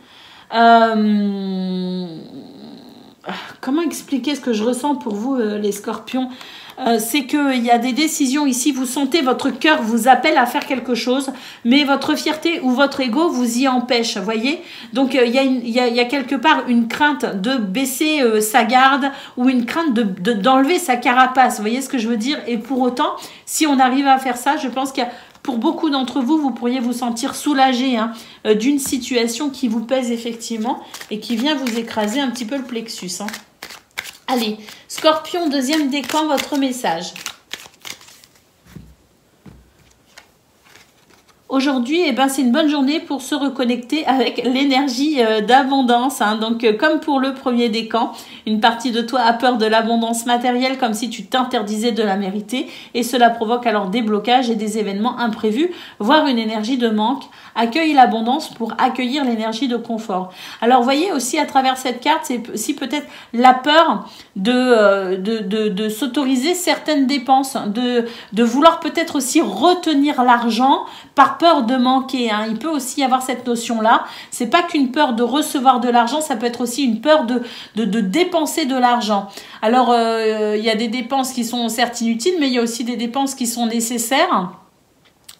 Comment expliquer ce que je ressens pour vous, les scorpions? C'est qu'il y a des décisions ici, vous sentez votre cœur vous appelle à faire quelque chose, mais votre fierté ou votre ego vous y empêche, voyez. Donc il y a quelque part une crainte de baisser sa garde ou une crainte d'enlever sa carapace, vous voyez ce que je veux dire. Et pour autant, si on arrive à faire ça, je pense qu'il y a... Pour beaucoup d'entre vous, vous pourriez vous sentir soulagé hein, d'une situation qui vous pèse effectivement et qui vient vous écraser un petit peu le plexus. Hein. Allez, Scorpion, deuxième décan, votre message. Aujourd'hui, eh ben, c'est une bonne journée pour se reconnecter avec l'énergie d'abondance. Hein. Donc, comme pour le premier décan, une partie de toi a peur de l'abondance matérielle comme si tu t'interdisais de la mériter. Et cela provoque alors des blocages et des événements imprévus, voire une énergie de manque. Accueille l'abondance pour accueillir l'énergie de confort. Alors, vous voyez aussi à travers cette carte, c'est aussi peut-être la peur de s'autoriser certaines dépenses, de vouloir peut-être aussi retenir l'argent par peur de manquer. Hein. Il peut aussi y avoir cette notion-là. C'est pas qu'une peur de recevoir de l'argent, ça peut être aussi une peur de dépenser de l'argent. Alors, il y a des dépenses qui sont certes inutiles, mais il y a aussi des dépenses qui sont nécessaires.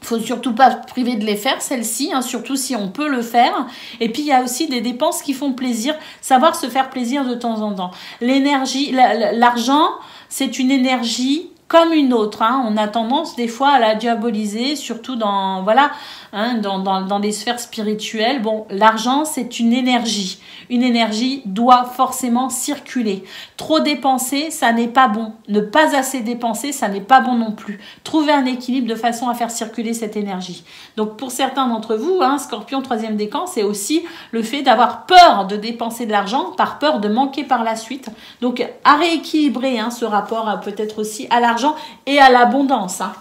Il faut surtout pas priver de les faire, celles-ci, hein, surtout si on peut le faire. Et puis, il y a aussi des dépenses qui font plaisir, savoir se faire plaisir de temps en temps. L'énergie, l'argent, c'est une énergie comme une autre. Hein. On a tendance des fois à la diaboliser, surtout dans, voilà, hein, dans les sphères spirituelles. Bon, l'argent, c'est une énergie. Une énergie doit forcément circuler. Trop dépenser, ça n'est pas bon. Ne pas assez dépenser, ça n'est pas bon non plus. Trouver un équilibre de façon à faire circuler cette énergie. Donc pour certains d'entre vous, hein, Scorpion 3e décan, c'est aussi le fait d'avoir peur de dépenser de l'argent par peur de manquer par la suite. Donc à rééquilibrer hein, ce rapport peut-être aussi à l'argent et à l'abondance. Hein.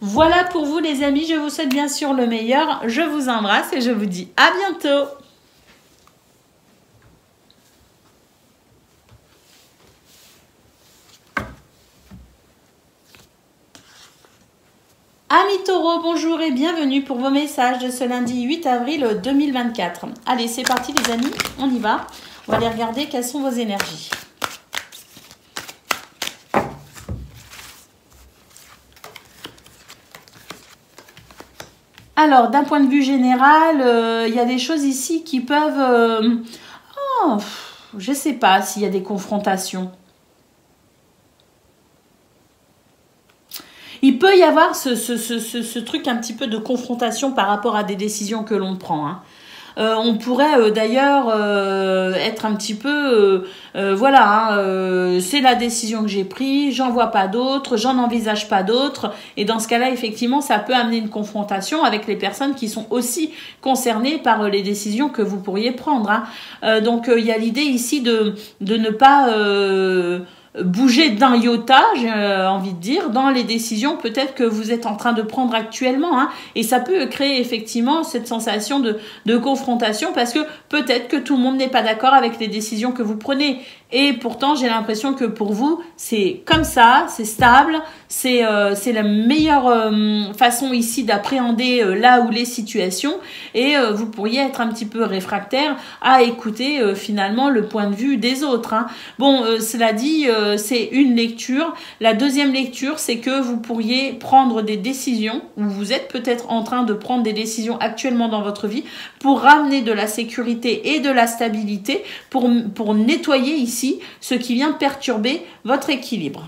Voilà pour vous les amis, je vous souhaite bien sûr le meilleur. Je vous embrasse et je vous dis à bientôt. Amis taureaux, bonjour et bienvenue pour vos messages de ce lundi 8 avril 2024. Allez, c'est parti les amis, on y va. On va aller regarder quelles sont vos énergies. Alors, d'un point de vue général, il y a des choses ici qui peuvent... je ne sais pas s'il y a des confrontations. Il peut y avoir ce truc un petit peu de confrontation par rapport à des décisions que l'on prend. Hein. On pourrait d'ailleurs être un petit peu... voilà, hein, c'est la décision que j'ai prise, j'en vois pas d'autres, j'en envisage pas d'autres. Et dans ce cas-là, effectivement, ça peut amener une confrontation avec les personnes qui sont aussi concernées par les décisions que vous pourriez prendre. Hein. Donc, il y a l'idée ici de ne pas... bouger d'un iota, j'ai envie de dire, dans les décisions peut-être que vous êtes en train de prendre actuellement. Hein, et ça peut créer effectivement cette sensation de confrontation parce que peut-être que tout le monde n'est pas d'accord avec les décisions que vous prenez. Et pourtant, j'ai l'impression que pour vous, c'est comme ça, c'est stable, c'est la meilleure façon ici d'appréhender là où les situations. Et vous pourriez être un petit peu réfractaire à écouter finalement le point de vue des autres. Hein. Bon, cela dit, c'est une lecture. La deuxième lecture, c'est que vous pourriez prendre des décisions, ou vous êtes peut-être en train de prendre des décisions actuellement dans votre vie pour ramener de la sécurité et de la stabilité, pour nettoyer ici ce qui vient perturber votre équilibre.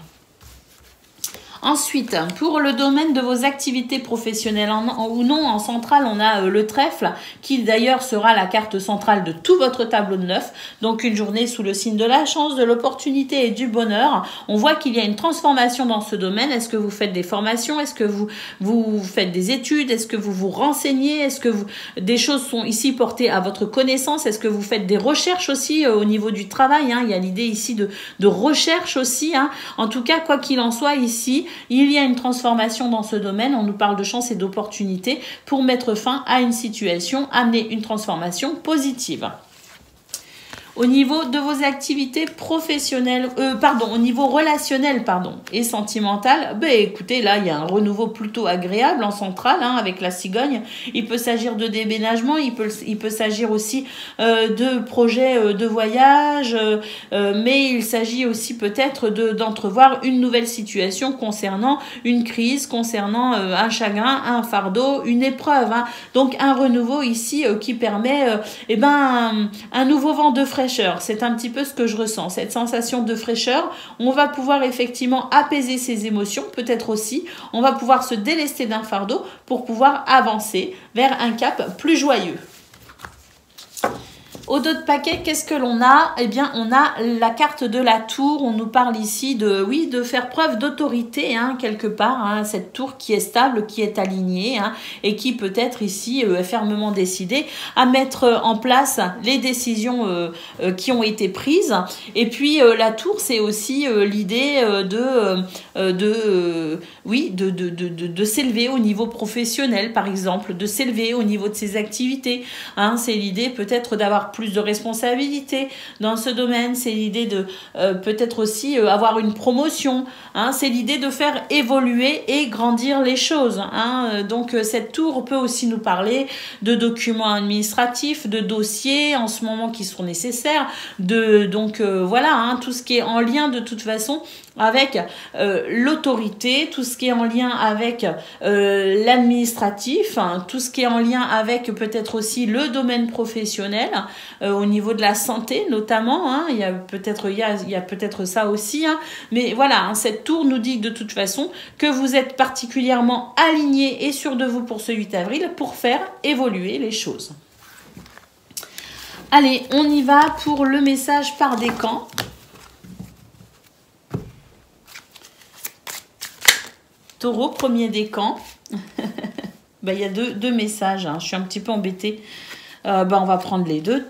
Ensuite, pour le domaine de vos activités professionnelles ou non, en centrale, on a le trèfle, qui d'ailleurs sera la carte centrale de tout votre tableau de 9. Donc une journée sous le signe de la chance, de l'opportunité et du bonheur. On voit qu'il y a une transformation dans ce domaine. Est-ce que vous faites des formations? Est-ce que vous faites des études? Est-ce que vous vous renseignez? Est-ce que des choses sont ici portées à votre connaissance? Est-ce que vous faites des recherches aussi au niveau du travail? Hein? Il y a l'idée ici de recherche aussi. Hein? En tout cas, quoi qu'il en soit ici, il y a une transformation dans ce domaine. On nous parle de chance et d'opportunité pour mettre fin à une situation, amener une transformation positive. Au niveau de vos activités professionnelles, au niveau relationnel, et sentimental, écoutez, là, il y a un renouveau plutôt agréable en centrale, hein, avec la cigogne. Il peut s'agir de déménagement, il peut s'agir aussi de projets de voyage, mais il s'agit aussi peut-être d'entrevoir une nouvelle situation concernant une crise, concernant un chagrin, un fardeau, une épreuve. Hein. Donc, un renouveau ici qui permet un nouveau vent de fraîcheur. C'est un petit peu ce que je ressens, cette sensation de fraîcheur. On va pouvoir effectivement apaiser ses émotions, peut-être aussi. On va pouvoir se délester d'un fardeau pour pouvoir avancer vers un cap plus joyeux. Au dos de paquet, qu'est-ce que l'on a? Eh bien, on a la carte de la tour. On nous parle ici de faire preuve d'autorité, hein, quelque part. Hein, cette tour qui est stable, qui est alignée, hein, et qui peut être ici fermement décidée à mettre en place les décisions qui ont été prises. Et puis, la tour, c'est aussi l'idée de s'élever au niveau professionnel, par exemple, de s'élever au niveau de ses activités. Hein, c'est l'idée peut-être d'avoir plus de responsabilités dans ce domaine. C'est l'idée de peut-être aussi avoir une promotion. Hein, c'est l'idée de faire évoluer et grandir les choses. Hein. Donc cette tour peut aussi nous parler de documents administratifs, de dossiers en ce moment qui seront nécessaires, voilà, hein, tout ce qui est en lien de toute façon avec l'autorité, tout ce qui est en lien avec l'administratif, hein, tout ce qui est en lien avec peut-être aussi le domaine professionnel, au niveau de la santé notamment, hein, il y a peut-être ça aussi, hein, mais voilà, hein, cette tour nous dit de toute façon que vous êtes particulièrement aligné et sûr de vous pour ce 8 avril pour faire évoluer les choses. Allez, on y va pour le message par décan. Taureau, premier décan. Il y a deux messages. Hein. Je suis un petit peu embêtée. On va prendre les deux.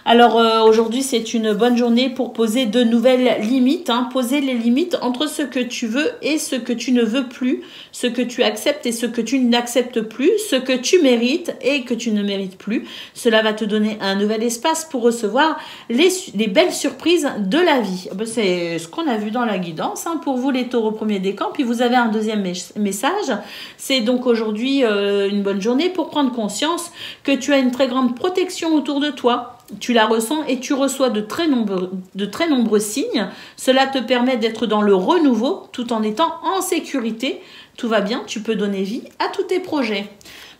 Alors aujourd'hui, c'est une bonne journée pour poser de nouvelles limites. Hein. Poser les limites entre ce que tu veux et ce que tu ne veux plus. Ce que tu acceptes et ce que tu n'acceptes plus. Ce que tu mérites et que tu ne mérites plus. Cela va te donner un nouvel espace pour recevoir les belles surprises de la vie. C'est ce qu'on a vu dans la guidance. Hein, pour vous, les taureaux premier décan. Puis vous avez un deuxième message. C'est donc aujourd'hui une bonne journée pour prendre conscience que tu as une très grande protection autour de toi. Tu la ressens et tu reçois de très nombreux signes. Cela te permet d'être dans le renouveau tout en étant en sécurité. Tout va bien, tu peux donner vie à tous tes projets.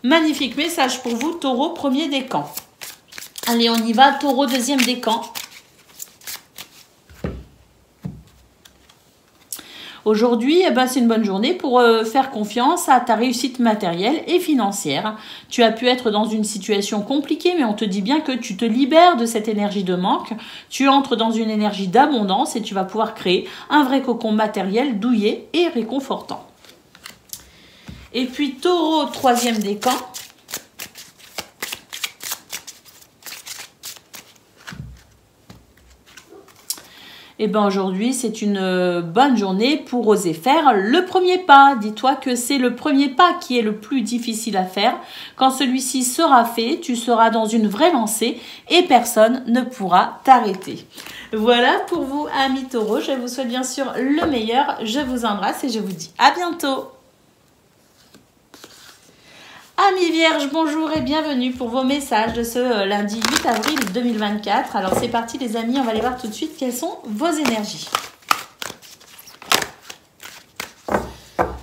Magnifique message pour vous, taureau premier décan. Allez, on y va, taureau deuxième décan. Aujourd'hui, c'est une bonne journée pour faire confiance à ta réussite matérielle et financière. Tu as pu être dans une situation compliquée, mais on te dit bien que tu te libères de cette énergie de manque. Tu entres dans une énergie d'abondance et tu vas pouvoir créer un vrai cocon matériel douillet et réconfortant. Et puis, taureau, troisième décan. Aujourd'hui, c'est une bonne journée pour oser faire le premier pas. Dis-toi que c'est le premier pas qui est le plus difficile à faire. Quand celui-ci sera fait, tu seras dans une vraie lancée et personne ne pourra t'arrêter. Voilà pour vous, amis taureaux. Je vous souhaite bien sûr le meilleur. Je vous embrasse et je vous dis à bientôt. Amis Vierges, bonjour et bienvenue pour vos messages de ce lundi 8 avril 2024. Alors c'est parti les amis, on va aller voir tout de suite quelles sont vos énergies.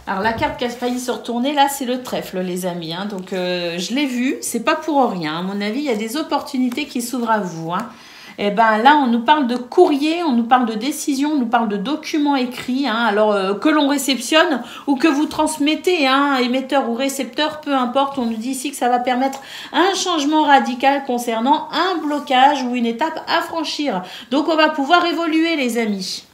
Alors la carte qui a failli se retourner là, c'est le trèfle les amis. Hein. Donc je l'ai vu, c'est pas pour rien. À mon avis, il y a des opportunités qui s'ouvrent à vous. Hein. Là, on nous parle de courrier, on nous parle de décision, on nous parle de documents écrits, hein, alors que l'on réceptionne ou que vous transmettez, hein, émetteur ou récepteur, peu importe, on nous dit ici que ça va permettre un changement radical concernant un blocage ou une étape à franchir. Donc, on va pouvoir évoluer, les amis.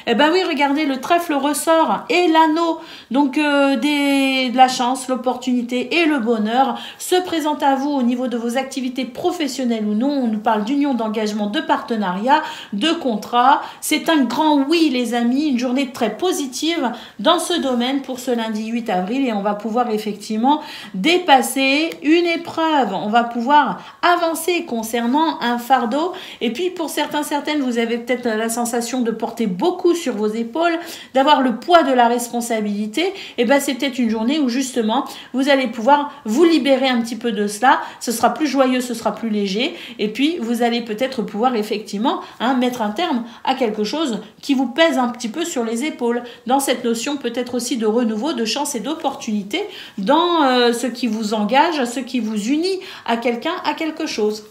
Oui, regardez, le trèfle ressort et l'anneau, donc de la chance, l'opportunité et le bonheur se présentent à vous au niveau de vos activités professionnelles ou non. On nous parle d'union, d'engagement, de partenariat, de contrat. C'est un grand oui, les amis, une journée très positive dans ce domaine pour ce lundi 8 avril et on va pouvoir effectivement dépasser une épreuve. On va pouvoir avancer concernant un fardeau et puis pour certaines, vous avez peut-être la sensation de porter beaucoup sur vos épaules, d'avoir le poids de la responsabilité, c'est peut-être une journée où justement vous allez pouvoir vous libérer un petit peu de cela, ce sera plus joyeux, ce sera plus léger et puis vous allez peut-être pouvoir effectivement mettre un terme à quelque chose qui vous pèse un petit peu sur les épaules, dans cette notion peut-être aussi de renouveau, de chance et d'opportunité dans ce qui vous engage, ce qui vous unit à quelqu'un, à quelque chose.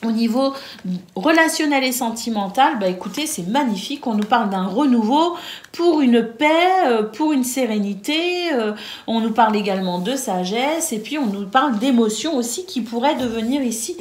Au niveau relationnel et sentimental, écoutez, c'est magnifique. On nous parle d'un renouveau pour une paix, pour une sérénité. On nous parle également de sagesse et puis on nous parle d'émotions aussi qui pourraient devenir ici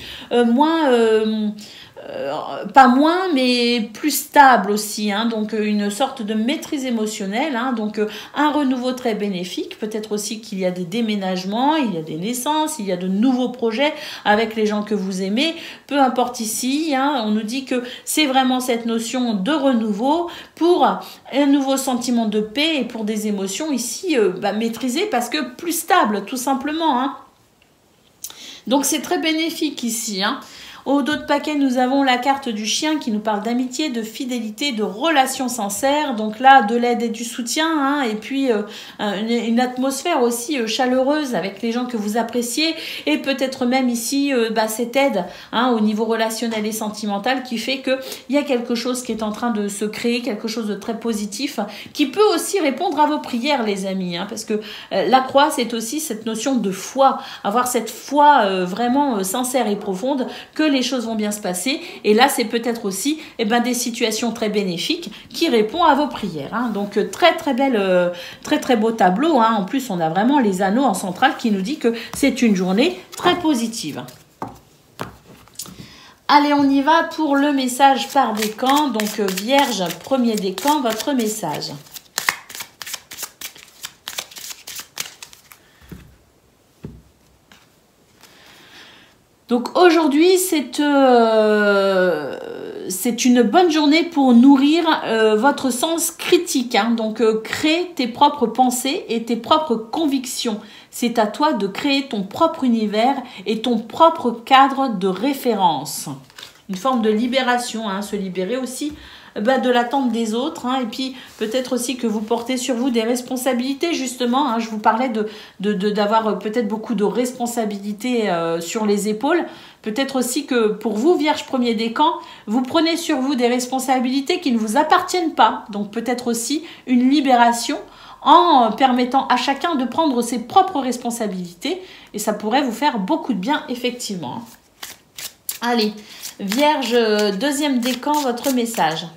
pas moins, mais plus stable aussi. Hein, donc, une sorte de maîtrise émotionnelle. Hein, donc, un renouveau très bénéfique. Peut-être aussi qu'il y a des déménagements, il y a des naissances, il y a de nouveaux projets avec les gens que vous aimez. Peu importe ici, hein, on nous dit que c'est vraiment cette notion de renouveau pour un nouveau sentiment de paix et pour des émotions ici maîtrisées parce que plus stables, tout simplement. Hein. Donc, c'est très bénéfique ici. Hein. Au dos de paquet, nous avons la carte du chien qui nous parle d'amitié, de fidélité, de relations sincères. Donc là, de l'aide et du soutien, hein, et puis une atmosphère aussi chaleureuse avec les gens que vous appréciez, et peut-être même ici cette aide, hein, au niveau relationnel et sentimental qui fait qu'il y a quelque chose qui est en train de se créer, quelque chose de très positif qui peut aussi répondre à vos prières, les amis, hein, parce que la croix, c'est aussi cette notion de foi, avoir cette foi vraiment sincère et profonde que les choses vont bien se passer. Et là, c'est peut-être aussi des situations très bénéfiques qui répondent à vos prières, hein. Donc très très belle, très très beau tableau, hein. En plus, on a vraiment les anneaux en centrale qui nous dit que c'est une journée très positive. Allez, on y va pour le message par décan. Donc Vierge, premier décan, votre message. Donc aujourd'hui, c'est une bonne journée pour nourrir votre sens critique, hein. Donc crée tes propres pensées et tes propres convictions. C'est à toi de créer ton propre univers et ton propre cadre de référence. Une forme de libération, hein, se libérer aussi de l'attente des autres, hein, et puis peut-être aussi que vous portez sur vous des responsabilités, justement, hein. Je vous parlais d'avoir peut-être beaucoup de responsabilités sur les épaules. Peut-être aussi que pour vous, Vierge premier décan, vous prenez sur vous des responsabilités qui ne vous appartiennent pas. Donc peut-être aussi une libération en permettant à chacun de prendre ses propres responsabilités, et ça pourrait vous faire beaucoup de bien, effectivement. Allez, Vierge deuxième décan, votre message.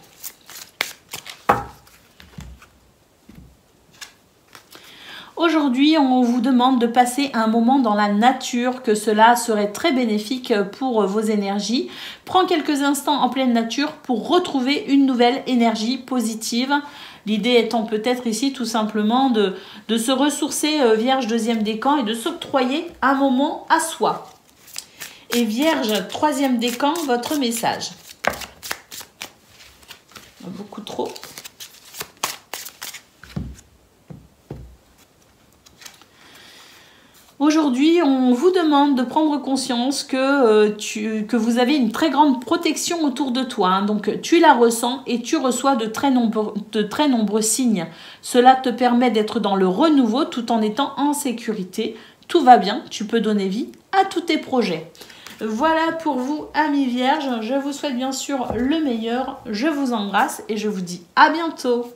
Aujourd'hui, on vous demande de passer un moment dans la nature, que cela serait très bénéfique pour vos énergies. Prends quelques instants en pleine nature pour retrouver une nouvelle énergie positive. L'idée étant peut-être ici tout simplement de se ressourcer, Vierge deuxième décan, et de s'octroyer un moment à soi. Et Vierge troisième décan, votre message. Beaucoup trop. Aujourd'hui, on vous demande de prendre conscience que vous avez une très grande protection autour de toi, hein. Donc, tu la ressens et tu reçois de très nombreux signes. Cela te permet d'être dans le renouveau tout en étant en sécurité. Tout va bien, tu peux donner vie à tous tes projets. Voilà pour vous, amis vierges. Je vous souhaite bien sûr le meilleur. Je vous embrasse et je vous dis à bientôt.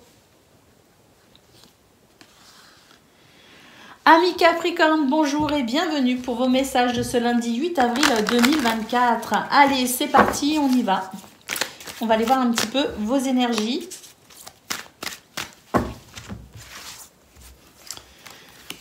Amis Capricorne, bonjour et bienvenue pour vos messages de ce lundi 8 avril 2024. Allez, c'est parti, on y va. On va aller voir un petit peu vos énergies.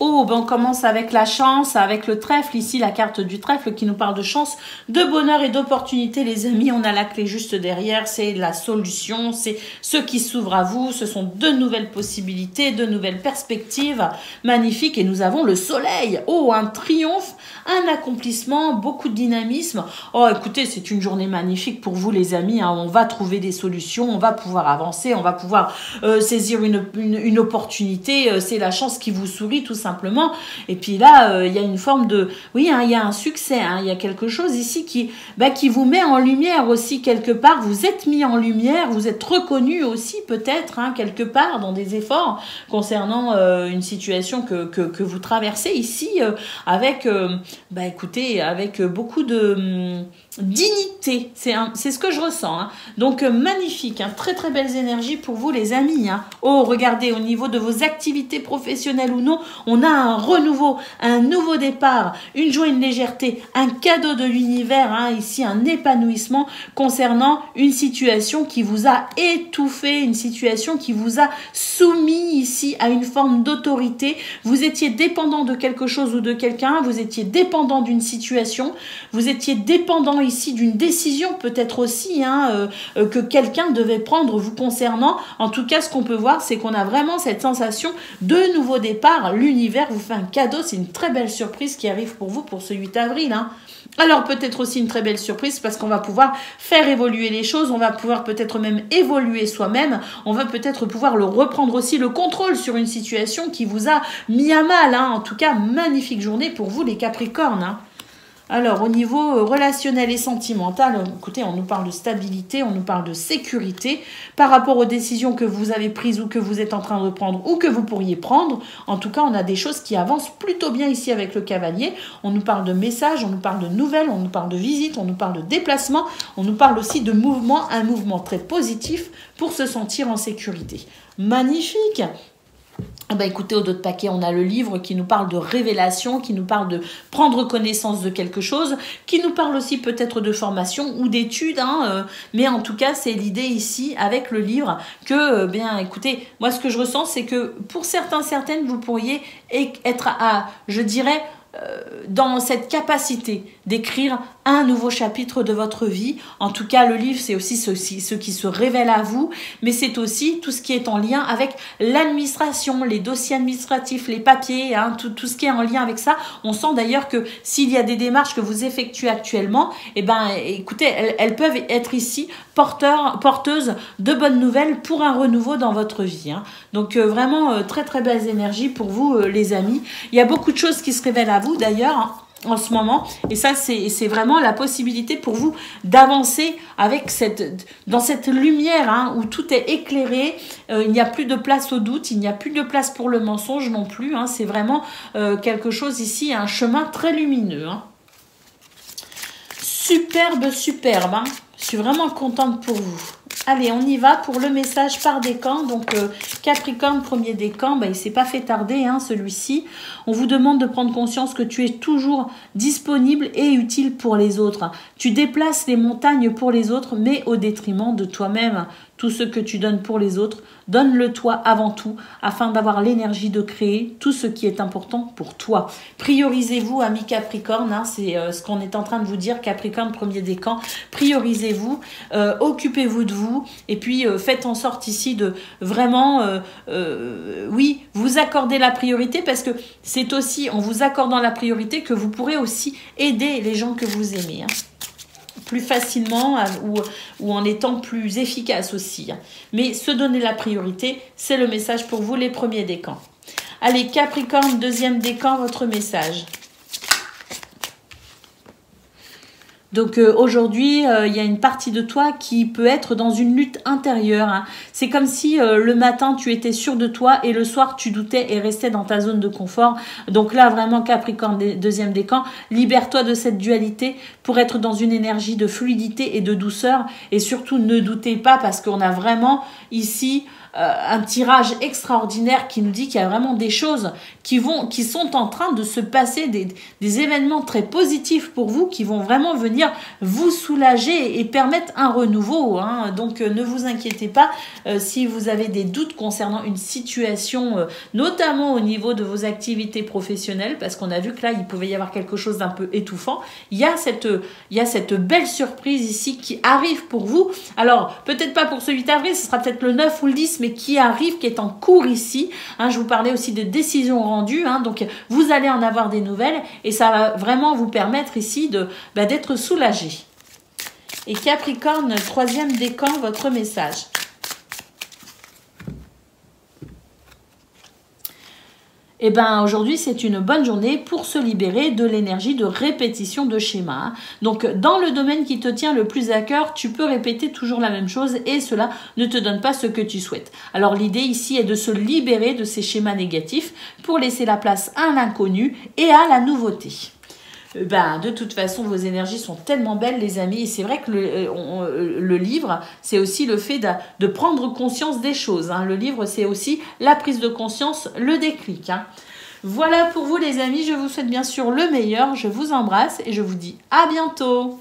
Oh, on commence avec la chance, avec le trèfle. Ici, la carte du trèfle qui nous parle de chance, de bonheur et d'opportunité. Les amis, on a la clé juste derrière. C'est la solution, c'est ce qui s'ouvre à vous. Ce sont de nouvelles possibilités, de nouvelles perspectives magnifiques. Et nous avons le soleil. Oh, un triomphe, un accomplissement, beaucoup de dynamisme. Oh, écoutez, c'est une journée magnifique pour vous, les amis, hein. On va trouver des solutions, on va pouvoir avancer, on va pouvoir saisir une opportunité. C'est la chance qui vous sourit, tout simplement. Et puis là, il y a une forme de... Oui, hein, il y a un succès, hein, il y a quelque chose ici qui vous met en lumière aussi quelque part. Vous êtes mis en lumière, vous êtes reconnu aussi peut-être, hein, quelque part dans des efforts concernant une situation que vous traversez ici avec, écoutez, avec beaucoup de... dignité, c'est ce que je ressens, hein. Donc magnifique, hein, très très belles énergies pour vous, les amis, hein. Oh, regardez, au niveau de vos activités professionnelles ou non, on a un renouveau, un nouveau départ, une joie, une légèreté, un cadeau de l'univers, hein, ici un épanouissement concernant une situation qui vous a étouffé, une situation qui vous a soumis ici à une forme d'autorité. Vous étiez dépendant de quelque chose ou de quelqu'un, vous étiez dépendant d'une situation, vous étiez dépendant ici d'une décision peut-être aussi, hein, que quelqu'un devait prendre vous concernant. En tout cas, ce qu'on peut voir, c'est qu'on a vraiment cette sensation de nouveau départ. L'univers vous fait un cadeau, c'est une très belle surprise qui arrive pour vous pour ce 8 avril, hein. Alors peut-être aussi une très belle surprise parce qu'on va pouvoir faire évoluer les choses, on va pouvoir peut-être même évoluer soi-même, on va peut-être pouvoir reprendre aussi le contrôle sur une situation qui vous a mis à mal, hein. En tout cas, magnifique journée pour vous les Capricornes, hein. Alors, au niveau relationnel et sentimental, écoutez, on nous parle de stabilité, on nous parle de sécurité par rapport aux décisions que vous avez prises ou que vous êtes en train de prendre ou que vous pourriez prendre. En tout cas, on a des choses qui avancent plutôt bien ici avec le cavalier. On nous parle de messages, on nous parle de nouvelles, on nous parle de visites, on nous parle de déplacements, on nous parle aussi de mouvement, un mouvement très positif pour se sentir en sécurité. Magnifique! Ah bah écoutez, au dos de paquet, on a le livre qui nous parle de révélation, qui nous parle de prendre connaissance de quelque chose, qui nous parle aussi peut-être de formation ou d'études, hein, mais en tout cas, c'est l'idée ici avec le livre que, bien écoutez, moi ce que je ressens, c'est que pour certaines, vous pourriez être à, je dirais, dans cette capacité d'écrire un nouveau chapitre de votre vie. En tout cas, le livre, c'est aussi ce qui se révèle à vous, mais c'est aussi tout ce qui est en lien avec l'administration, les dossiers administratifs, les papiers, hein, tout ce qui est en lien avec ça. On sent d'ailleurs que s'il y a des démarches que vous effectuez actuellement, eh ben, écoutez, elles peuvent être ici porteuses de bonnes nouvelles pour un renouveau dans votre vie. Hein. Donc vraiment, très très belles énergies pour vous, les amis. Il y a beaucoup de choses qui se révèlent à vous d'ailleurs, hein, en ce moment, et ça c'est vraiment la possibilité pour vous d'avancer avec dans cette lumière, hein, où tout est éclairé. Il n'y a plus de place au doute, il n'y a plus de place pour le mensonge non plus, hein. C'est vraiment quelque chose ici, un chemin très lumineux, hein. Superbe, hein. Je suis vraiment contente pour vous. Allez, on y va pour le message par décan. Donc, Capricorne, premier décan, bah, il ne s'est pas fait tarder, hein, celui-ci. On vous demande de prendre conscience que tu es toujours disponible et utile pour les autres. Tu déplaces les montagnes pour les autres, mais au détriment de toi-même. Tout ce que tu donnes pour les autres, donne-le toi avant tout, afin d'avoir l'énergie de créer tout ce qui est important pour toi. Priorisez-vous, amis Capricorne, hein, c'est ce qu'on est en train de vous dire, Capricorne, premier décan. Priorisez-vous, occupez-vous de vous, et puis faites en sorte ici de vraiment, oui, vous accorder la priorité, parce que c'est aussi en vous accordant la priorité que vous pourrez aussi aider les gens que vous aimez, hein, plus facilement ou en étant plus efficace aussi. Mais se donner la priorité, c'est le message pour vous, les premiers décans. Allez, Capricorne, deuxième décan, votre message. Donc aujourd'hui, il y a une partie de toi qui peut être dans une lutte intérieure, hein. C'est comme si le matin, tu étais sûr de toi et le soir, tu doutais et restais dans ta zone de confort. Donc là, vraiment, Capricorne, deuxième décan, libère-toi de cette dualité pour être dans une énergie de fluidité et de douceur. Et surtout, ne doutez pas, parce qu'on a vraiment ici un tirage extraordinaire qui nous dit qu'il y a vraiment des choses qui sont en train de se passer, des événements très positifs pour vous qui vont vraiment venir vous soulager et permettre un renouveau, hein. Donc ne vous inquiétez pas si vous avez des doutes concernant une situation, notamment au niveau de vos activités professionnelles, parce qu'on a vu que là il pouvait y avoir quelque chose d'un peu étouffant. Il y a cette belle surprise ici qui arrive pour vous. Alors peut-être pas pour ce 8 avril, ce sera peut-être le 9 ou le 10, mais qui arrive, qui est en cours ici, hein. Je vous parlais aussi de décisions rendues, hein, donc vous allez en avoir des nouvelles et ça va vraiment vous permettre ici d'être soulagé. Et Capricorne, troisième décan, votre message. Eh bien, aujourd'hui, c'est une bonne journée pour se libérer de l'énergie de répétition de schémas. Donc, dans le domaine qui te tient le plus à cœur, tu peux répéter toujours la même chose et cela ne te donne pas ce que tu souhaites. Alors, l'idée ici est de se libérer de ces schémas négatifs pour laisser la place à l'inconnu et à la nouveauté. De toute façon, vos énergies sont tellement belles, les amis. Et c'est vrai que le livre, c'est aussi le fait de prendre conscience des choses, hein. Le livre, c'est aussi la prise de conscience, le déclic, hein. Voilà pour vous, les amis. Je vous souhaite bien sûr le meilleur. Je vous embrasse et je vous dis à bientôt.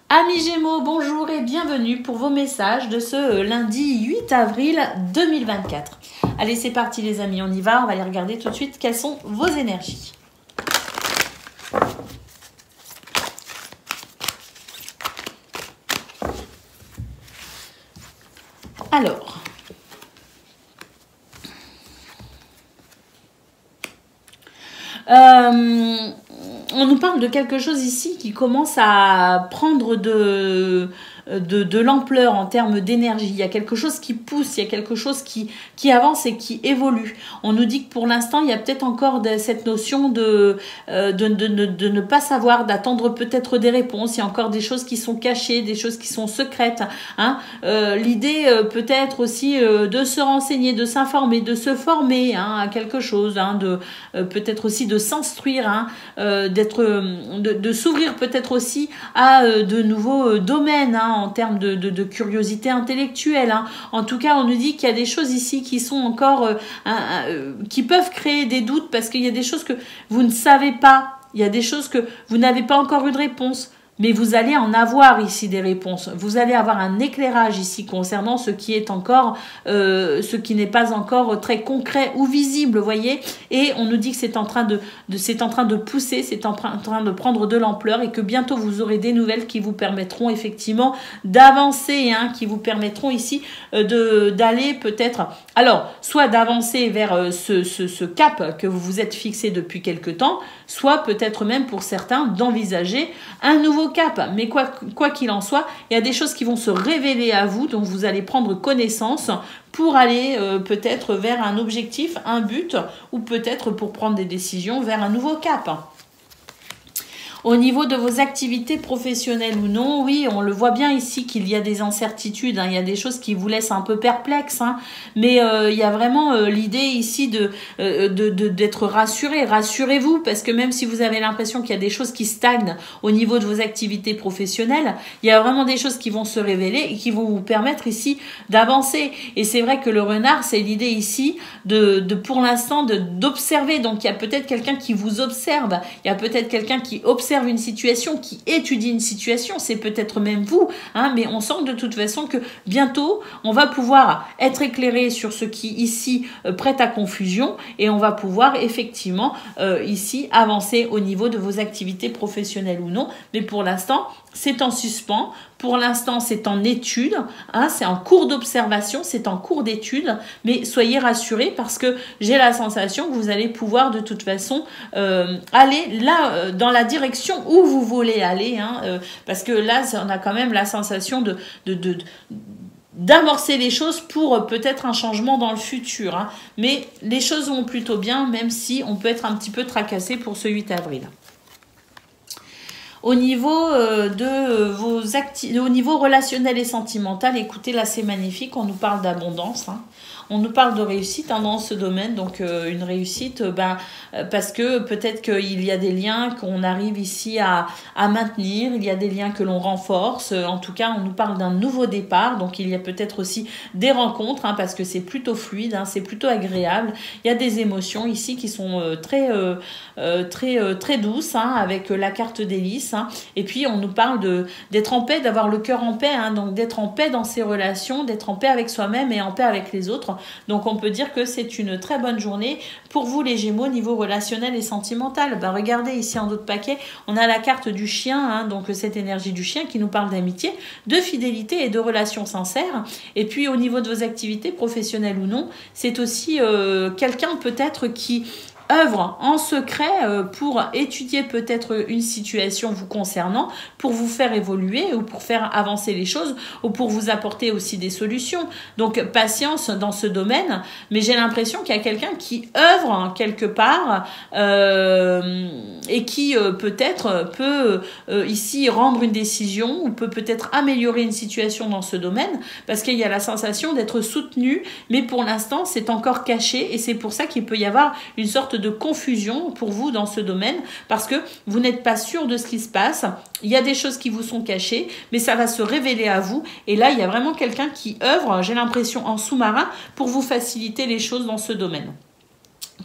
Amis Gémeaux, bonjour et bienvenue pour vos messages de ce lundi 8 avril 2024. Allez, c'est parti les amis, on y va. On va aller regarder tout de suite quelles sont vos énergies. Alors, on nous parle de quelque chose ici qui commence à prendre de l'ampleur en termes d'énergie. Il y a quelque chose qui pousse, il y a quelque chose qui avance et qui évolue. On nous dit que pour l'instant, il y a peut-être encore cette notion de ne pas savoir, d'attendre peut-être des réponses. Il y a encore des choses qui sont cachées, des choses qui sont secrètes. Hein. L'idée peut-être aussi de se renseigner, de s'informer, de se former à quelque chose, peut-être aussi de s'instruire, de s'ouvrir peut-être aussi à de nouveaux domaines en termes de curiosité intellectuelle. En tout cas, on nous dit qu'il y a des choses ici qui sont encore, qui peuvent créer des doutes parce qu'il y a des choses que vous ne savez pas, il y a des choses que vous n'avez pas encore eu de réponse. Mais vous allez en avoir ici des réponses. Vous allez avoir un éclairage ici concernant ce qui est encore, ce qui n'est pas encore très concret ou visible, vous voyez. Et on nous dit que c'est en train de pousser, c'est en train de prendre de l'ampleur et que bientôt vous aurez des nouvelles qui vous permettront effectivement d'avancer, qui vous permettront ici d'aller peut-être, alors soit d'avancer vers ce cap que vous vous êtes fixé depuis quelque temps, soit peut-être même pour certains d'envisager un nouveau cap. Mais quoi qu'il en soit, il y a des choses qui vont se révéler à vous, dont vous allez prendre connaissance pour aller peut-être vers un objectif, un but, ou peut-être pour prendre des décisions vers un nouveau cap. Au niveau de vos activités professionnelles ou non, oui, on le voit bien ici qu'il y a des incertitudes, il y a des choses qui vous laissent un peu perplexes, mais il y a vraiment l'idée ici d'être rassuré. Rassurez-vous, parce que même si vous avez l'impression qu'il y a des choses qui stagnent au niveau de vos activités professionnelles, il y a vraiment des choses qui vont se révéler et qui vont vous permettre ici d'avancer. Et c'est vrai que le renard, c'est l'idée ici pour l'instant d'observer. Donc il y a peut-être quelqu'un qui vous observe, il y a peut-être quelqu'un qui observe une situation, qui étudie une situation, c'est peut-être même vous, mais on sent de toute façon que bientôt, on va pouvoir être éclairé sur ce qui ici prête à confusion et on va pouvoir effectivement ici avancer au niveau de vos activités professionnelles ou non, mais pour l'instant, c'est en suspens, pour l'instant c'est en étude, c'est en cours d'observation, c'est en cours d'étude, mais soyez rassurés parce que j'ai la sensation que vous allez pouvoir de toute façon aller là dans la direction où vous voulez aller, parce que là on a quand même la sensation d'amorcer les choses pour peut-être un changement dans le futur, mais les choses vont plutôt bien, même si on peut être un petit peu tracassé pour ce 8 avril. Au niveau au niveau relationnel et sentimental, écoutez, là c'est magnifique, on nous parle d'abondance, on nous parle de réussite dans ce domaine, donc une réussite, parce que peut-être qu'il y a des liens qu'on arrive ici à maintenir, il y a des liens que l'on renforce, en tout cas on nous parle d'un nouveau départ, donc il y a peut-être aussi des rencontres, parce que c'est plutôt fluide, c'est plutôt agréable, il y a des émotions ici qui sont très douces, avec la carte d'hélice, et puis on nous parle d'être en paix, d'avoir le cœur en paix, donc d'être en paix dans ses relations, d'être en paix avec soi-même et en paix avec les autres. Donc on peut dire que c'est une très bonne journée pour vous les Gémeaux au niveau relationnel et sentimental. Regardez ici en d'autres paquets, on a la carte du chien, donc cette énergie du chien qui nous parle d'amitié, de fidélité et de relations sincères. Et puis au niveau de vos activités professionnelles ou non, c'est aussi quelqu'un peut-être qui œuvre en secret pour étudier peut-être une situation vous concernant, pour vous faire évoluer ou pour faire avancer les choses ou pour vous apporter aussi des solutions. Donc patience dans ce domaine, mais j'ai l'impression qu'il y a quelqu'un qui œuvre quelque part et qui peut-être peut ici rendre une décision ou peut peut-être améliorer une situation dans ce domaine parce qu'il y a la sensation d'être soutenu, mais pour l'instant c'est encore caché et c'est pour ça qu'il peut y avoir une sorte de confusion pour vous dans ce domaine parce que vous n'êtes pas sûr de ce qui se passe. Il y a des choses qui vous sont cachées, mais ça va se révéler à vous. Et là, il y a vraiment quelqu'un qui œuvre, j'ai l'impression, en sous-marin pour vous faciliter les choses dans ce domaine.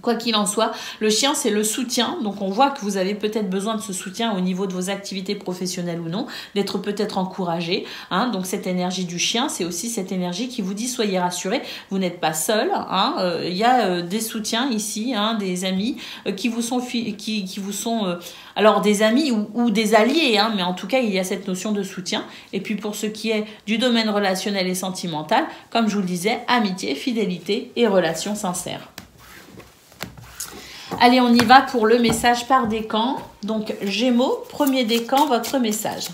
Quoi qu'il en soit, le chien, c'est le soutien. Donc, on voit que vous avez peut-être besoin de ce soutien au niveau de vos activités professionnelles ou non, d'être peut-être encouragé. Donc, cette énergie du chien, c'est aussi cette énergie qui vous dit, soyez rassurés, vous n'êtes pas seul. Il y a des soutiens ici, des amis qui vous sont... alors, des amis ou des alliés, mais en tout cas, il y a cette notion de soutien. Et puis, pour ce qui est du domaine relationnel et sentimental, comme je vous le disais, amitié, fidélité et relations sincères. Allez, on y va pour le message par décan. Donc, Gémeaux, premier décan, votre message.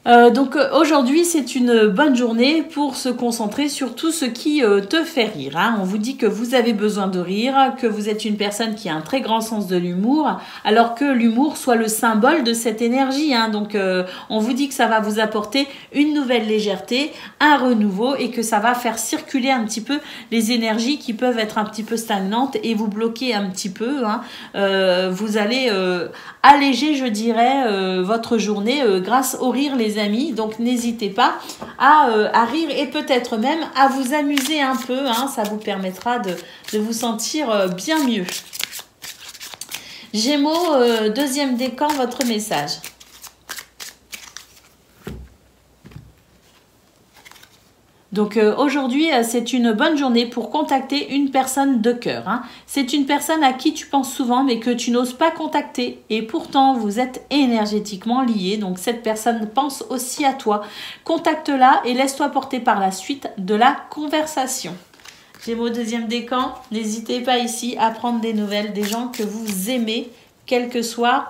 Aujourd'hui, c'est une bonne journée pour se concentrer sur tout ce qui te fait rire. Hein. On vous dit que vous avez besoin de rire, que vous êtes une personne qui a un très grand sens de l'humour, alors que l'humour soit le symbole de cette énergie. Hein. On vous dit que ça va vous apporter une nouvelle légèreté, un renouveau et que ça va faire circuler un petit peu les énergies qui peuvent être un petit peu stagnantes et vous bloquer un petit peu. Hein. Vous allez alléger, je dirais, votre journée grâce au rire, les amis. Donc n'hésitez pas à rire et peut-être même à vous amuser un peu. Hein. Ça vous permettra de vous sentir bien mieux. Gémeaux, deuxième décan, votre message. Donc aujourd'hui, c'est une bonne journée pour contacter une personne de cœur. Hein. C'est une personne à qui tu penses souvent mais que tu n'oses pas contacter. Et pourtant, vous êtes énergétiquement liés. Donc cette personne pense aussi à toi. Contacte-la et laisse-toi porter par la suite de la conversation. Gémeaux, deuxième décan. N'hésitez pas ici à prendre des nouvelles des gens que vous aimez, quelle que soit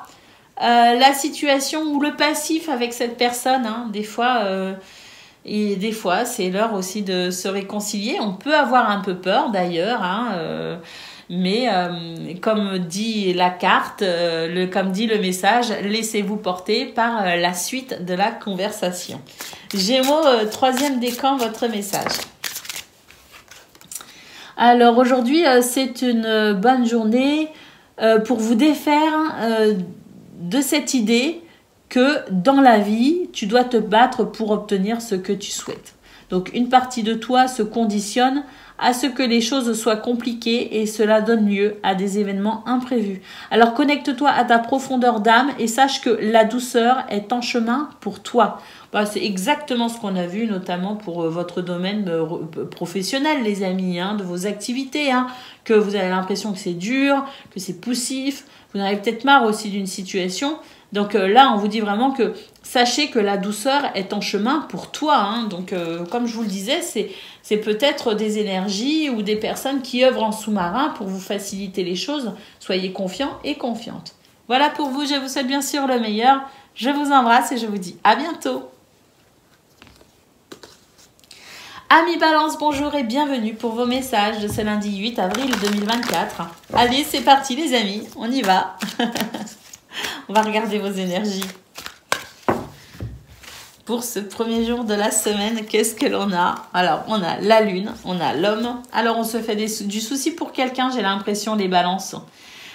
la situation ou le passif avec cette personne. Hein. Et des fois, c'est l'heure aussi de se réconcilier. On peut avoir un peu peur d'ailleurs, hein, mais comme dit la carte, comme dit le message, laissez-vous porter par la suite de la conversation. Gémeaux, troisième décan, votre message. Alors aujourd'hui, c'est une bonne journée pour vous défaire de cette idée que dans la vie, tu dois te battre pour obtenir ce que tu souhaites. Donc, une partie de toi se conditionne à ce que les choses soient compliquées et cela donne lieu à des événements imprévus. Alors, connecte-toi à ta profondeur d'âme et sache que la douceur est en chemin pour toi. Bah, c'est exactement ce qu'on a vu, notamment pour votre domaine professionnel, les amis, hein, de vos activités, hein, que vous avez l'impression que c'est dur, que c'est poussif, vous en avez peut-être marre aussi d'une situation. Donc là, on vous dit vraiment que sachez que la douceur est en chemin pour toi. Hein. Donc, comme je vous le disais, c'est peut-être des énergies ou des personnes qui œuvrent en sous-marin pour vous faciliter les choses. Soyez confiants et confiantes. Voilà pour vous. Je vous souhaite bien sûr le meilleur. Je vous embrasse et je vous dis à bientôt. Amis Balance, bonjour et bienvenue pour vos messages de ce lundi 8 avril 2024. Allez, c'est parti les amis, on y va. On va regarder vos énergies. Pour ce premier jour de la semaine, qu'est-ce que l'on a? Alors, on a la lune, on a l'homme. Alors, on se fait du souci pour quelqu'un, j'ai l'impression, les balances.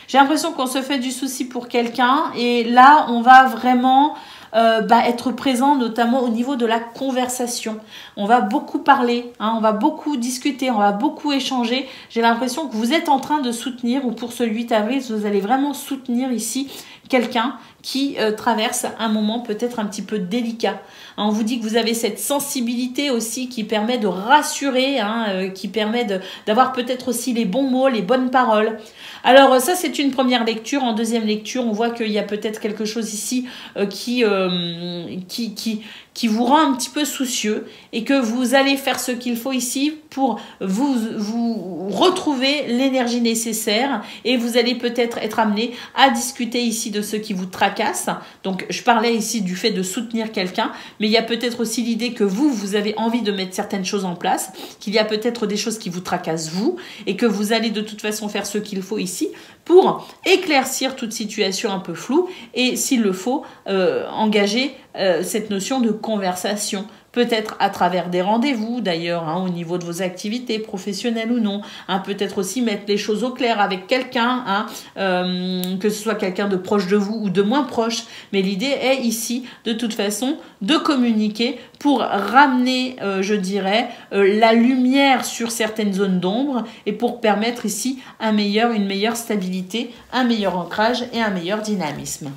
J'ai l'impression qu'on se fait du souci pour quelqu'un. Et là, on va vraiment être présent, notamment au niveau de la conversation. On va beaucoup parler, hein, on va beaucoup discuter, on va beaucoup échanger. J'ai l'impression que vous êtes en train de soutenir, ou pour ce 8 avril, vous allez vraiment soutenir ici quelqu'un qui traverse un moment peut-être un petit peu délicat. Hein, on vous dit que vous avez cette sensibilité aussi qui permet de rassurer, hein, qui permet d'avoir peut-être aussi les bons mots, les bonnes paroles. Alors ça, c'est une première lecture. En deuxième lecture, on voit qu'il y a peut-être quelque chose ici qui vous rend un petit peu soucieux et que vous allez faire ce qu'il faut ici pour vous retrouver l'énergie nécessaire et vous allez peut-être être amené à discuter ici de ce qui vous tracasse. Donc, je parlais ici du fait de soutenir quelqu'un, mais il y a peut-être aussi l'idée que vous avez envie de mettre certaines choses en place, qu'il y a peut-être des choses qui vous tracassent vous et que vous allez de toute façon faire ce qu'il faut ici pour éclaircir toute situation un peu floue et, s'il le faut, engager cette notion de conversation, peut-être à travers des rendez-vous d'ailleurs, hein, au niveau de vos activités professionnelles ou non, hein, peut-être aussi mettre les choses au clair avec quelqu'un, hein, que ce soit quelqu'un de proche de vous ou de moins proche, mais l'idée est ici de toute façon de communiquer pour ramener, je dirais, la lumière sur certaines zones d'ombre et pour permettre ici une meilleure stabilité, un meilleur ancrage et un meilleur dynamisme.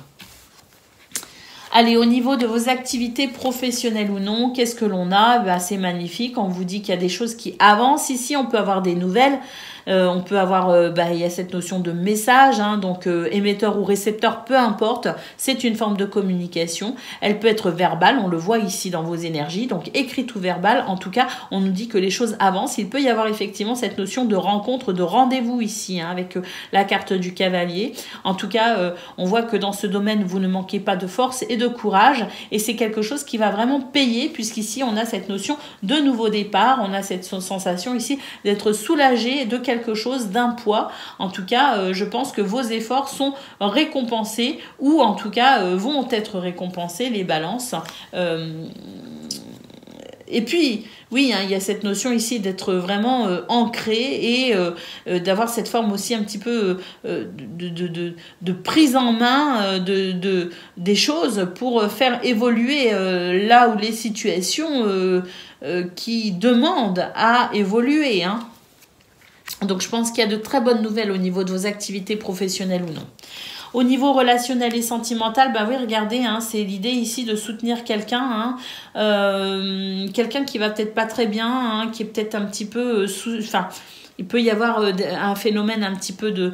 Allez, au niveau de vos activités professionnelles ou non, qu'est-ce que l'on a? C'est magnifique. On vous dit qu'il y a des choses qui avancent ici. On peut avoir des nouvelles. On peut avoir, il y a cette notion de message, hein, donc émetteur ou récepteur, peu importe, c'est une forme de communication. Elle peut être verbale, on le voit ici dans vos énergies, donc écrite ou verbale. En tout cas, on nous dit que les choses avancent. Il peut y avoir effectivement cette notion de rencontre, de rendez-vous ici, hein, avec la carte du cavalier. En tout cas, on voit que dans ce domaine, vous ne manquez pas de force et de courage, et c'est quelque chose qui va vraiment payer, puisqu'ici, on a cette notion de nouveau départ, on a cette sensation ici d'être soulagé de quelque chose, d'un poids. En tout cas, je pense que vos efforts sont récompensés, ou en tout cas vont être récompensés, les balances. Et puis, oui, hein, il y a cette notion ici d'être vraiment ancré et d'avoir cette forme aussi un petit peu de prise en main des choses pour faire évoluer là où les situations qui demandent à évoluer, hein. Donc, je pense qu'il y a de très bonnes nouvelles au niveau de vos activités professionnelles ou non. Au niveau relationnel et sentimental, bah oui, regardez, hein, c'est l'idée ici de soutenir quelqu'un, hein, quelqu'un qui va peut-être pas très bien, hein, qui est peut-être un petit peu enfin, il peut y avoir un phénomène un petit peu de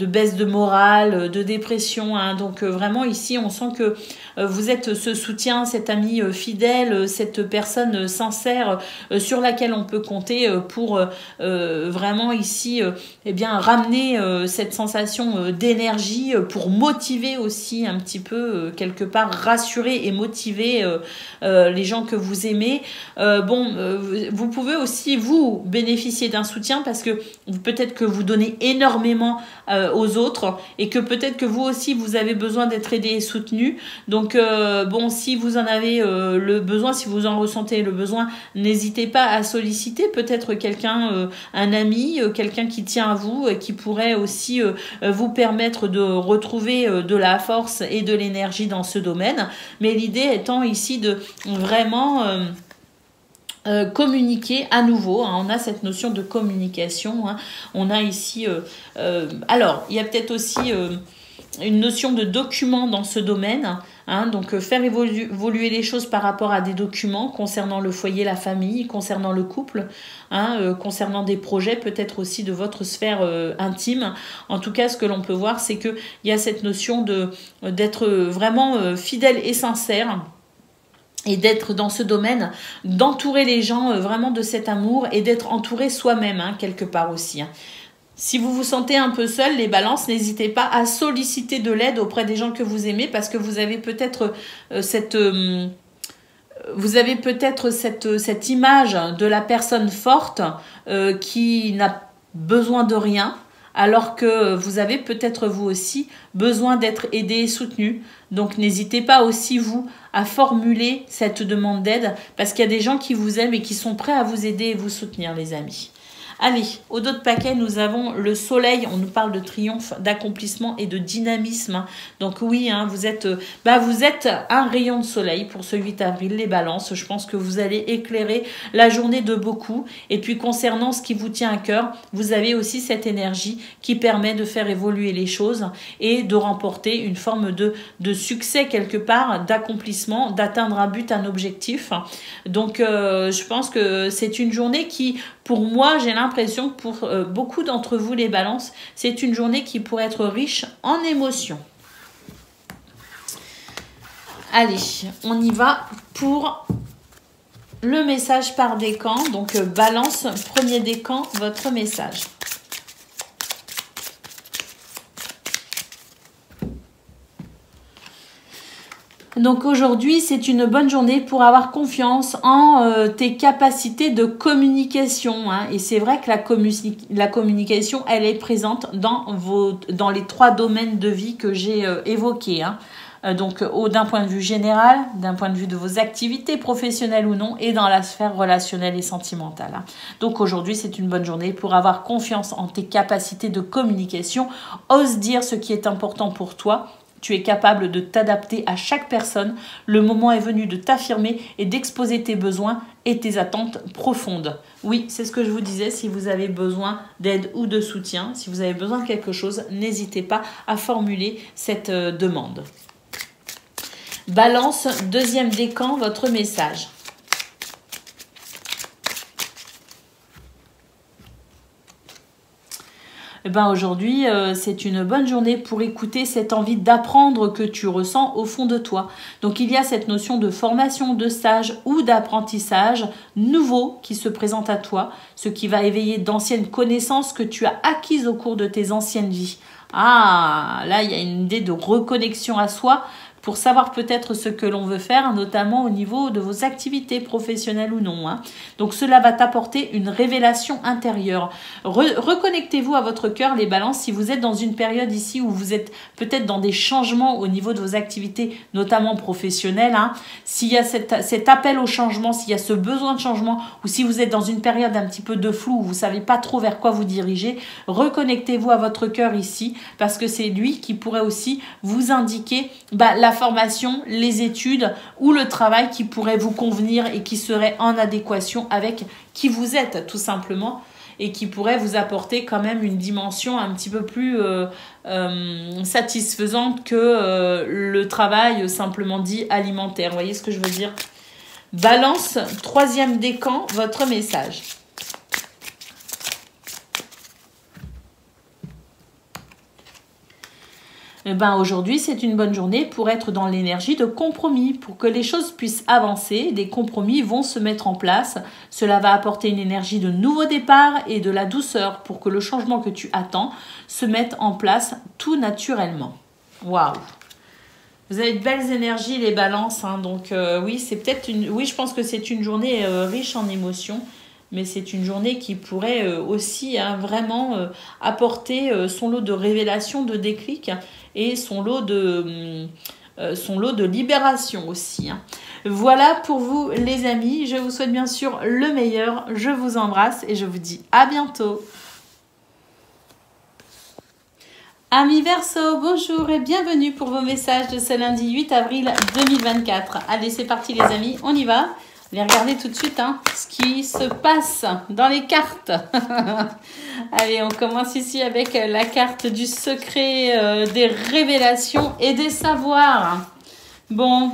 baisse de morale, de dépression, hein. Donc vraiment ici, on sent que vous êtes ce soutien, cet ami fidèle, cette personne sincère sur laquelle on peut compter pour vraiment ici eh bien, ramener cette sensation d'énergie, pour motiver aussi un petit peu, quelque part, rassurer et motiver les gens que vous aimez. Vous pouvez aussi, vous, bénéficier d'un soutien parce que peut-être que vous donnez énormément aux autres et que peut-être que vous aussi, vous avez besoin d'être aidé et soutenu. Donc, si vous en avez le besoin, si vous en ressentez le besoin, n'hésitez pas à solliciter peut-être quelqu'un, un ami, quelqu'un qui tient à vous, qui pourrait aussi vous permettre de retrouver de la force et de l'énergie dans ce domaine. Mais l'idée étant ici de vraiment communiquer à nouveau, hein. On a cette notion de communication, hein. On a ici alors il y a peut-être aussi une notion de document dans ce domaine, hein. Donc faire évoluer les choses par rapport à des documents concernant le foyer, la famille, concernant le couple, hein, concernant des projets peut-être aussi de votre sphère intime. En tout cas, ce que l'on peut voir, c'est qu'il y a cette notion d'être vraiment fidèle et sincère, et d'être dans ce domaine, d'entourer les gens vraiment de cet amour et d'être entouré soi-même, hein, quelque part aussi, hein. Si vous vous sentez un peu seul, les balances, n'hésitez pas à solliciter de l'aide auprès des gens que vous aimez, parce que vous avez peut-être cette image de la personne forte qui n'a besoin de rien, alors que vous avez peut-être vous aussi besoin d'être aidé et soutenu. Donc n'hésitez pas aussi vous à formuler cette demande d'aide, parce qu'il y a des gens qui vous aiment et qui sont prêts à vous aider et vous soutenir, les amis. Allez, au dos de paquet, nous avons le soleil. On nous parle de triomphe, d'accomplissement et de dynamisme. Donc oui, hein, vous êtes un rayon de soleil pour ce 8 avril, les balances. Je pense que vous allez éclairer la journée de beaucoup. Et puis concernant ce qui vous tient à cœur, vous avez aussi cette énergie qui permet de faire évoluer les choses et de remporter une forme de succès quelque part, d'accomplissement, d'atteindre un but, un objectif. Donc je pense que c'est une journée qui, pour moi, j'ai l'impression que pour beaucoup d'entre vous, les balances, c'est une journée qui pourrait être riche en émotions. Allez, on y va pour le message par décan. Donc, balance, premier décan, votre message. Donc aujourd'hui, c'est une bonne journée pour avoir confiance en tes capacités de communication, hein. Et c'est vrai que la communication, elle est présente dans les 3 domaines de vie que j'ai évoqués, hein. Donc d'un point de vue général, d'un point de vue de vos activités professionnelles ou non, et dans la sphère relationnelle et sentimentale, hein. Donc aujourd'hui, c'est une bonne journée pour avoir confiance en tes capacités de communication. Ose dire ce qui est important pour toi. Tu es capable de t'adapter à chaque personne. Le moment est venu de t'affirmer et d'exposer tes besoins et tes attentes profondes. Oui, c'est ce que je vous disais. Si vous avez besoin d'aide ou de soutien, si vous avez besoin de quelque chose, n'hésitez pas à formuler cette demande. Balance, deuxième décan, votre message. Eh ben aujourd'hui, c'est une bonne journée pour écouter cette envie d'apprendre que tu ressens au fond de toi. Donc il y a cette notion de formation, de stage ou d'apprentissage nouveau qui se présente à toi, ce qui va éveiller d'anciennes connaissances que tu as acquises au cours de tes anciennes vies. Ah, là, il y a une idée de reconnexion à soi pour savoir peut-être ce que l'on veut faire, notamment au niveau de vos activités professionnelles ou non. Hein. Donc cela va t'apporter une révélation intérieure. Reconnectez-vous à votre cœur, les balances, si vous êtes dans une période ici où vous êtes peut-être dans des changements au niveau de vos activités, notamment professionnelles. Hein. S'il y a cet appel au changement, s'il y a ce besoin de changement, ou si vous êtes dans une période un petit peu de flou, où vous ne savez pas trop vers quoi vous diriger, reconnectez-vous à votre cœur ici, parce que c'est lui qui pourrait aussi vous indiquer la formation, les études ou le travail qui pourrait vous convenir et qui serait en adéquation avec qui vous êtes tout simplement et qui pourrait vous apporter quand même une dimension un petit peu plus satisfaisante que le travail simplement dit alimentaire. Vous voyez ce que je veux dire? Balance, troisième décan, votre message. Eh ben, aujourd'hui, c'est une bonne journée pour être dans l'énergie de compromis. Pour que les choses puissent avancer, des compromis vont se mettre en place. Cela va apporter une énergie de nouveau départ et de la douceur pour que le changement que tu attends se mette en place tout naturellement. Waouh! Vous avez de belles énergies, les balances. Hein, donc, oui, c'est peut-être une... Oui, je pense que c'est une journée riche en émotions. Mais c'est une journée qui pourrait aussi vraiment apporter son lot de révélations, de déclics et son lot de libération aussi. Hein. Voilà pour vous les amis. Je vous souhaite bien sûr le meilleur. Je vous embrasse et je vous dis à bientôt. Amis Verseau, bonjour et bienvenue pour vos messages de ce lundi 8 avril 2024. Allez, c'est parti les amis, on y va. Allez, regardez tout de suite ce qui se passe dans les cartes. Allez, on commence ici avec la carte du secret, des révélations et des savoirs. Bon,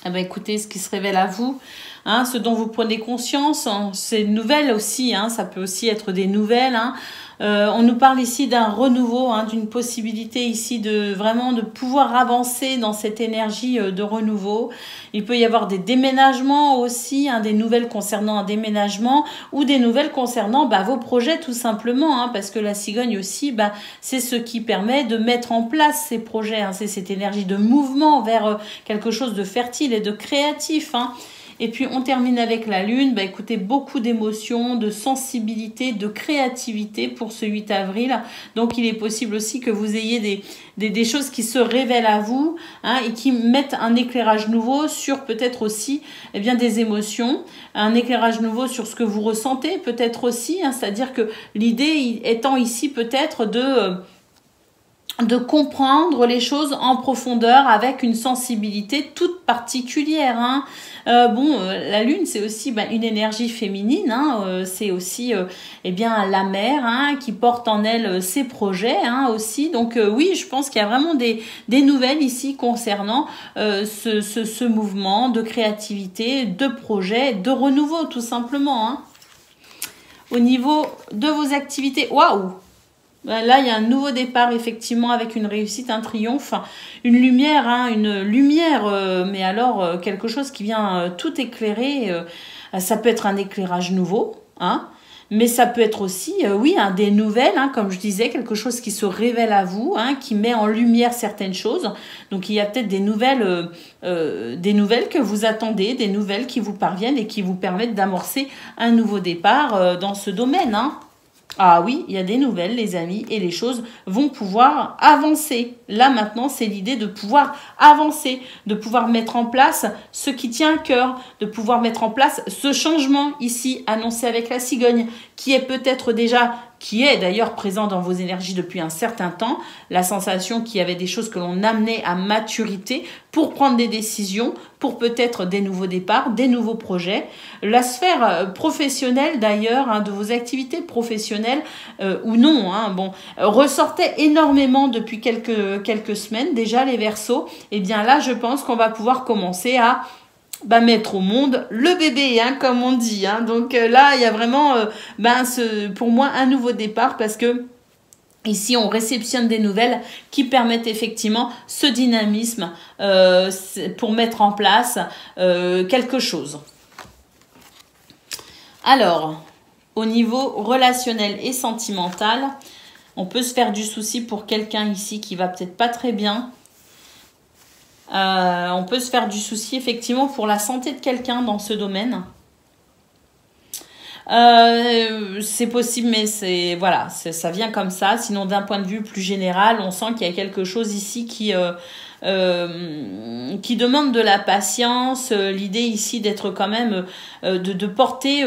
eh ben, écoutez ce qui se révèle à vous. Hein, ce dont vous prenez conscience, hein, c'est nouvelles aussi, hein, ça peut aussi être des nouvelles. Hein. On nous parle ici d'un renouveau, hein, d'une possibilité ici de vraiment de pouvoir avancer dans cette énergie de renouveau. Il peut y avoir des déménagements aussi, hein, des nouvelles concernant un déménagement ou des nouvelles concernant vos projets tout simplement, hein, parce que la cigogne aussi, c'est ce qui permet de mettre en place ces projets. Hein, c'est cette énergie de mouvement vers quelque chose de fertile et de créatif. Hein. Et puis, on termine avec la lune. Écoutez, beaucoup d'émotions, de sensibilité, de créativité pour ce 8 avril. Donc, il est possible aussi que vous ayez des choses qui se révèlent à vous, hein, et qui mettent un éclairage nouveau sur peut-être aussi des émotions, un éclairage nouveau sur ce que vous ressentez peut-être aussi. Hein, c'est-à-dire que l'idée étant ici peut-être de comprendre les choses en profondeur avec une sensibilité toute particulière. Hein. La lune, c'est aussi une énergie féminine. Hein. C'est aussi la mère, hein, qui porte en elle ses projets, hein, aussi. Donc oui, je pense qu'il y a vraiment des nouvelles ici concernant ce mouvement de créativité, de projet, de renouveau tout simplement. Hein. Au niveau de vos activités, waouh! Là, il y a un nouveau départ, effectivement, avec une réussite, un triomphe, une lumière, hein, mais alors quelque chose qui vient tout éclairer. Ça peut être un éclairage nouveau, hein, mais ça peut être aussi, des nouvelles, hein, comme je disais, quelque chose qui se révèle à vous, hein, qui met en lumière certaines choses. Donc, il y a peut-être des nouvelles que vous attendez, des nouvelles qui vous parviennent et qui vous permettent d'amorcer un nouveau départ dans ce domaine, hein. Ah oui, il y a des nouvelles, les amis, et les choses vont pouvoir avancer. Là, maintenant, c'est l'idée de pouvoir avancer, de pouvoir mettre en place ce qui tient à cœur, de pouvoir mettre en place ce changement ici, annoncé avec la cigogne, qui est d'ailleurs présent dans vos énergies depuis un certain temps, la sensation qu'il y avait des choses que l'on amenait à maturité pour prendre des décisions, pour peut-être des nouveaux départs, des nouveaux projets. La sphère professionnelle d'ailleurs, hein, de vos activités professionnelles ou non, hein, ressortait énormément depuis quelques semaines déjà les Verseaux. Et bien là, je pense qu'on va pouvoir commencer à mettre au monde le bébé, hein, comme on dit. Hein. Donc là, il y a vraiment, pour moi, un nouveau départ parce que Ici, on réceptionne des nouvelles qui permettent effectivement ce dynamisme pour mettre en place quelque chose. Alors, au niveau relationnel et sentimental, on peut se faire du souci pour quelqu'un ici qui va peut-être pas très bien. On peut se faire du souci effectivement pour la santé de quelqu'un dans ce domaine. C'est possible, mais voilà, ça vient comme ça. Sinon, d'un point de vue plus général, on sent qu'il y a quelque chose ici qui demande de la patience. L'idée ici d'être quand même de porter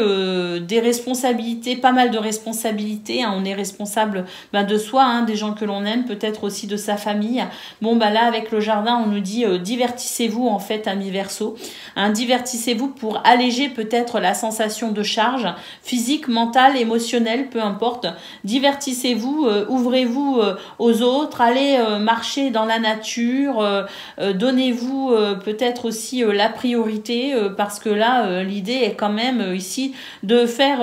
des responsabilités, pas mal de responsabilités, hein. On est responsable de soi, hein, des gens que l'on aime, peut-être aussi de sa famille. Bon, là avec le jardin, on nous dit divertissez-vous en fait, amis Verseau, hein, divertissez-vous pour alléger peut-être la sensation de charge physique, mentale, émotionnelle, peu importe. Divertissez-vous, ouvrez-vous aux autres, allez marcher dans la nature. Donnez-vous peut-être aussi la priorité parce que là l'idée est quand même ici de faire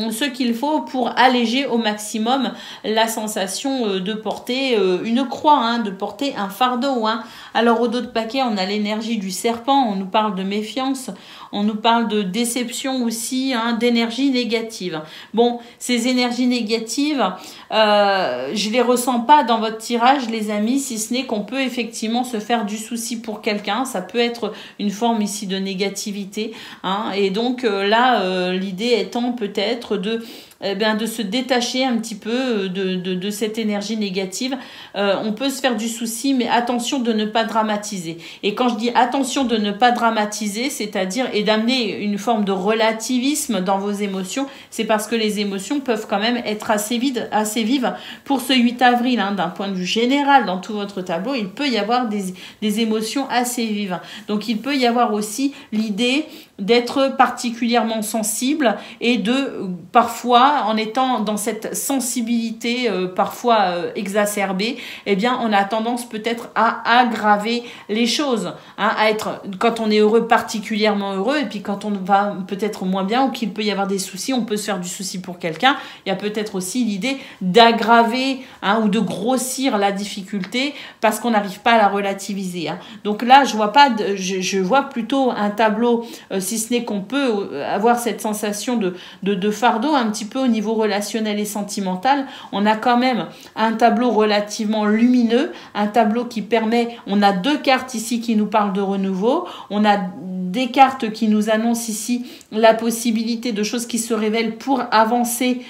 ce qu'il faut pour alléger au maximum la sensation de porter une croix, hein, de porter un fardeau, hein. Alors au dos de paquet, on a l'énergie du serpent, on nous parle de méfiance, on nous parle de déception aussi, hein, d'énergie négative. Bon, ces énergies négatives, je les ressens pas dans votre tirage, les amis, si ce n'est qu'on peut effectivement se faire du souci pour quelqu'un. Ça peut être une forme ici de négativité, hein, et donc là, l'idée étant peut-être de se détacher un petit peu de cette énergie négative. On peut se faire du souci, mais attention de ne pas dramatiser. Et quand je dis attention de ne pas dramatiser, c'est-à-dire et d'amener une forme de relativisme dans vos émotions, c'est parce que les émotions peuvent quand même être assez vives pour ce 8 avril. Hein, d'un point de vue général, dans tout votre tableau, il peut y avoir des émotions assez vives. Donc il peut y avoir aussi l'idée d'être particulièrement sensible et de parfois, en étant dans cette sensibilité parfois exacerbée, eh bien on a tendance peut-être à aggraver les choses, hein, à être, quand on est heureux, particulièrement heureux, et puis quand on va peut-être moins bien ou qu'il peut y avoir des soucis, on peut se faire du souci pour quelqu'un. Il y a peut-être aussi l'idée d'aggraver, hein, ou de grossir la difficulté parce qu'on n'arrive pas à la relativiser, hein. Donc là, je vois pas, je vois plutôt un tableau, si ce n'est qu'on peut avoir cette sensation de fardeau un petit peu au niveau relationnel et sentimental. On a quand même un tableau relativement lumineux, un tableau qui permet, on a 2 cartes ici qui nous parlent de renouveau, on a des cartes qui nous annoncent ici la possibilité de choses qui se révèlent pour avancer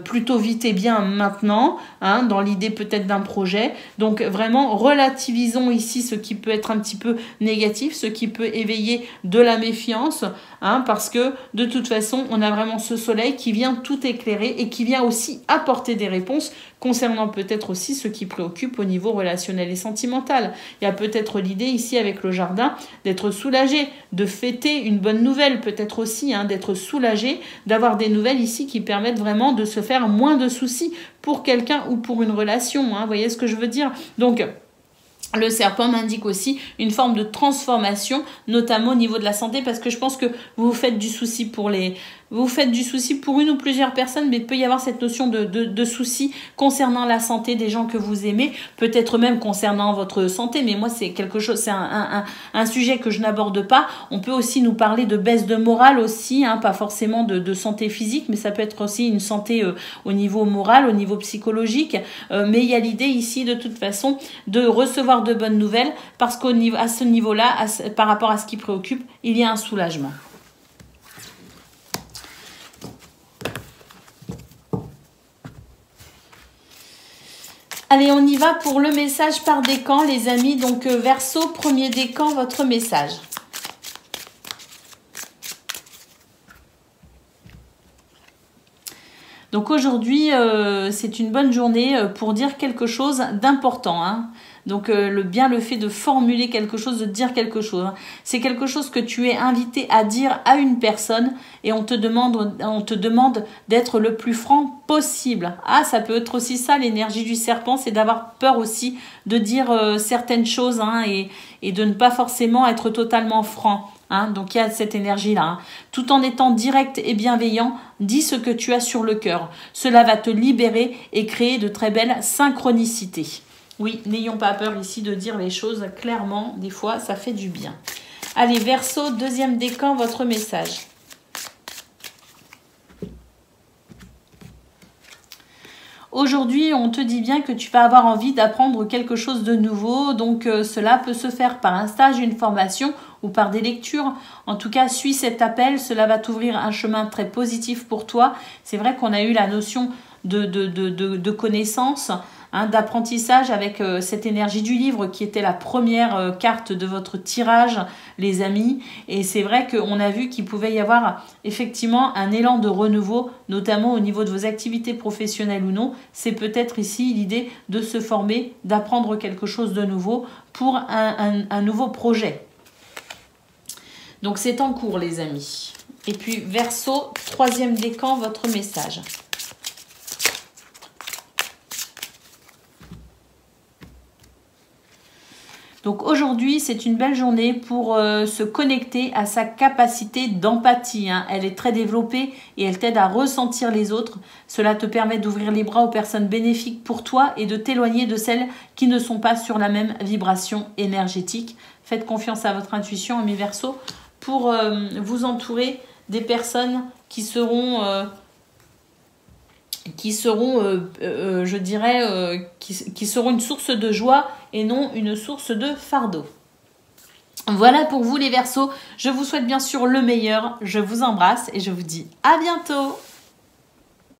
plutôt vite et bien maintenant, hein, dans l'idée peut-être d'un projet. Donc vraiment relativisons ici ce qui peut être un petit peu négatif, ce qui peut éveiller de la méfiance, hein, parce que de toute façon on a vraiment ce soleil qui vient tout éclairer et qui vient aussi apporter des réponses concernant peut-être aussi ce qui préoccupe au niveau relationnel et sentimental. Il y a peut-être l'idée ici avec le jardin d'être soulagé, de fêter une bonne nouvelle, peut-être aussi, hein, d'être soulagé, d'avoir des nouvelles ici qui permettent vraiment de se faire moins de soucis pour quelqu'un ou pour une relation, hein, vous voyez ce que je veux dire? Donc le serpent m'indique aussi une forme de transformation, notamment au niveau de la santé, parce que je pense que vous vous faites du souci pour une ou plusieurs personnes, mais il peut y avoir cette notion de souci concernant la santé des gens que vous aimez, peut-être même concernant votre santé, mais moi c'est quelque chose, c'est un sujet que je n'aborde pas. On peut aussi nous parler de baisse de morale aussi, hein, pas forcément de santé physique, mais ça peut être aussi une santé au niveau moral, au niveau psychologique, mais il y a l'idée ici de toute façon de recevoir de bonnes nouvelles, parce qu'à ce niveau-là, par rapport à ce qui préoccupe, il y a un soulagement. Allez, on y va pour le message par décan, les amis. Donc, Verseau, premier décan, votre message. Donc aujourd'hui, c'est une bonne journée pour dire quelque chose d'important, hein. Donc le fait de formuler quelque chose, de dire quelque chose, hein. C'est quelque chose que tu es invité à dire à une personne et on te demande d'être le plus franc possible. Ah, ça peut être aussi ça, l'énergie du serpent, c'est d'avoir peur aussi de dire certaines choses, hein, et de ne pas forcément être totalement franc. Hein, donc il y a cette énergie-là. Hein. Tout en étant direct et bienveillant, dis ce que tu as sur le cœur. Cela va te libérer et créer de très belles synchronicités. Oui, n'ayons pas peur ici de dire les choses clairement. Des fois, ça fait du bien. Allez, Verseau, deuxième décan, votre message. Aujourd'hui, on te dit bien que tu vas avoir envie d'apprendre quelque chose de nouveau. Donc, cela peut se faire par un stage, une formation ou par des lectures. En tout cas, suis cet appel. Cela va t'ouvrir un chemin très positif pour toi. C'est vrai qu'on a eu la notion de connaissance, hein, d'apprentissage avec cette énergie du livre qui était la première carte de votre tirage, les amis. Et c'est vrai qu'on a vu qu'il pouvait y avoir effectivement un élan de renouveau, notamment au niveau de vos activités professionnelles ou non. C'est peut-être ici l'idée de se former, d'apprendre quelque chose de nouveau pour un nouveau projet. Donc c'est en cours, les amis. Et puis Verseau, troisième décan, votre message. Donc aujourd'hui, c'est une belle journée pour se connecter à sa capacité d'empathie. Hein. Elle est très développée et elle t'aide à ressentir les autres. Cela te permet d'ouvrir les bras aux personnes bénéfiques pour toi et de t'éloigner de celles qui ne sont pas sur la même vibration énergétique. Faites confiance à votre intuition, amis Verseau, pour vous entourer des personnes qui seront... je dirais, qui seront une source de joie et non une source de fardeau. Voilà pour vous les Verseaux. Je vous souhaite bien sûr le meilleur. Je vous embrasse et je vous dis à bientôt.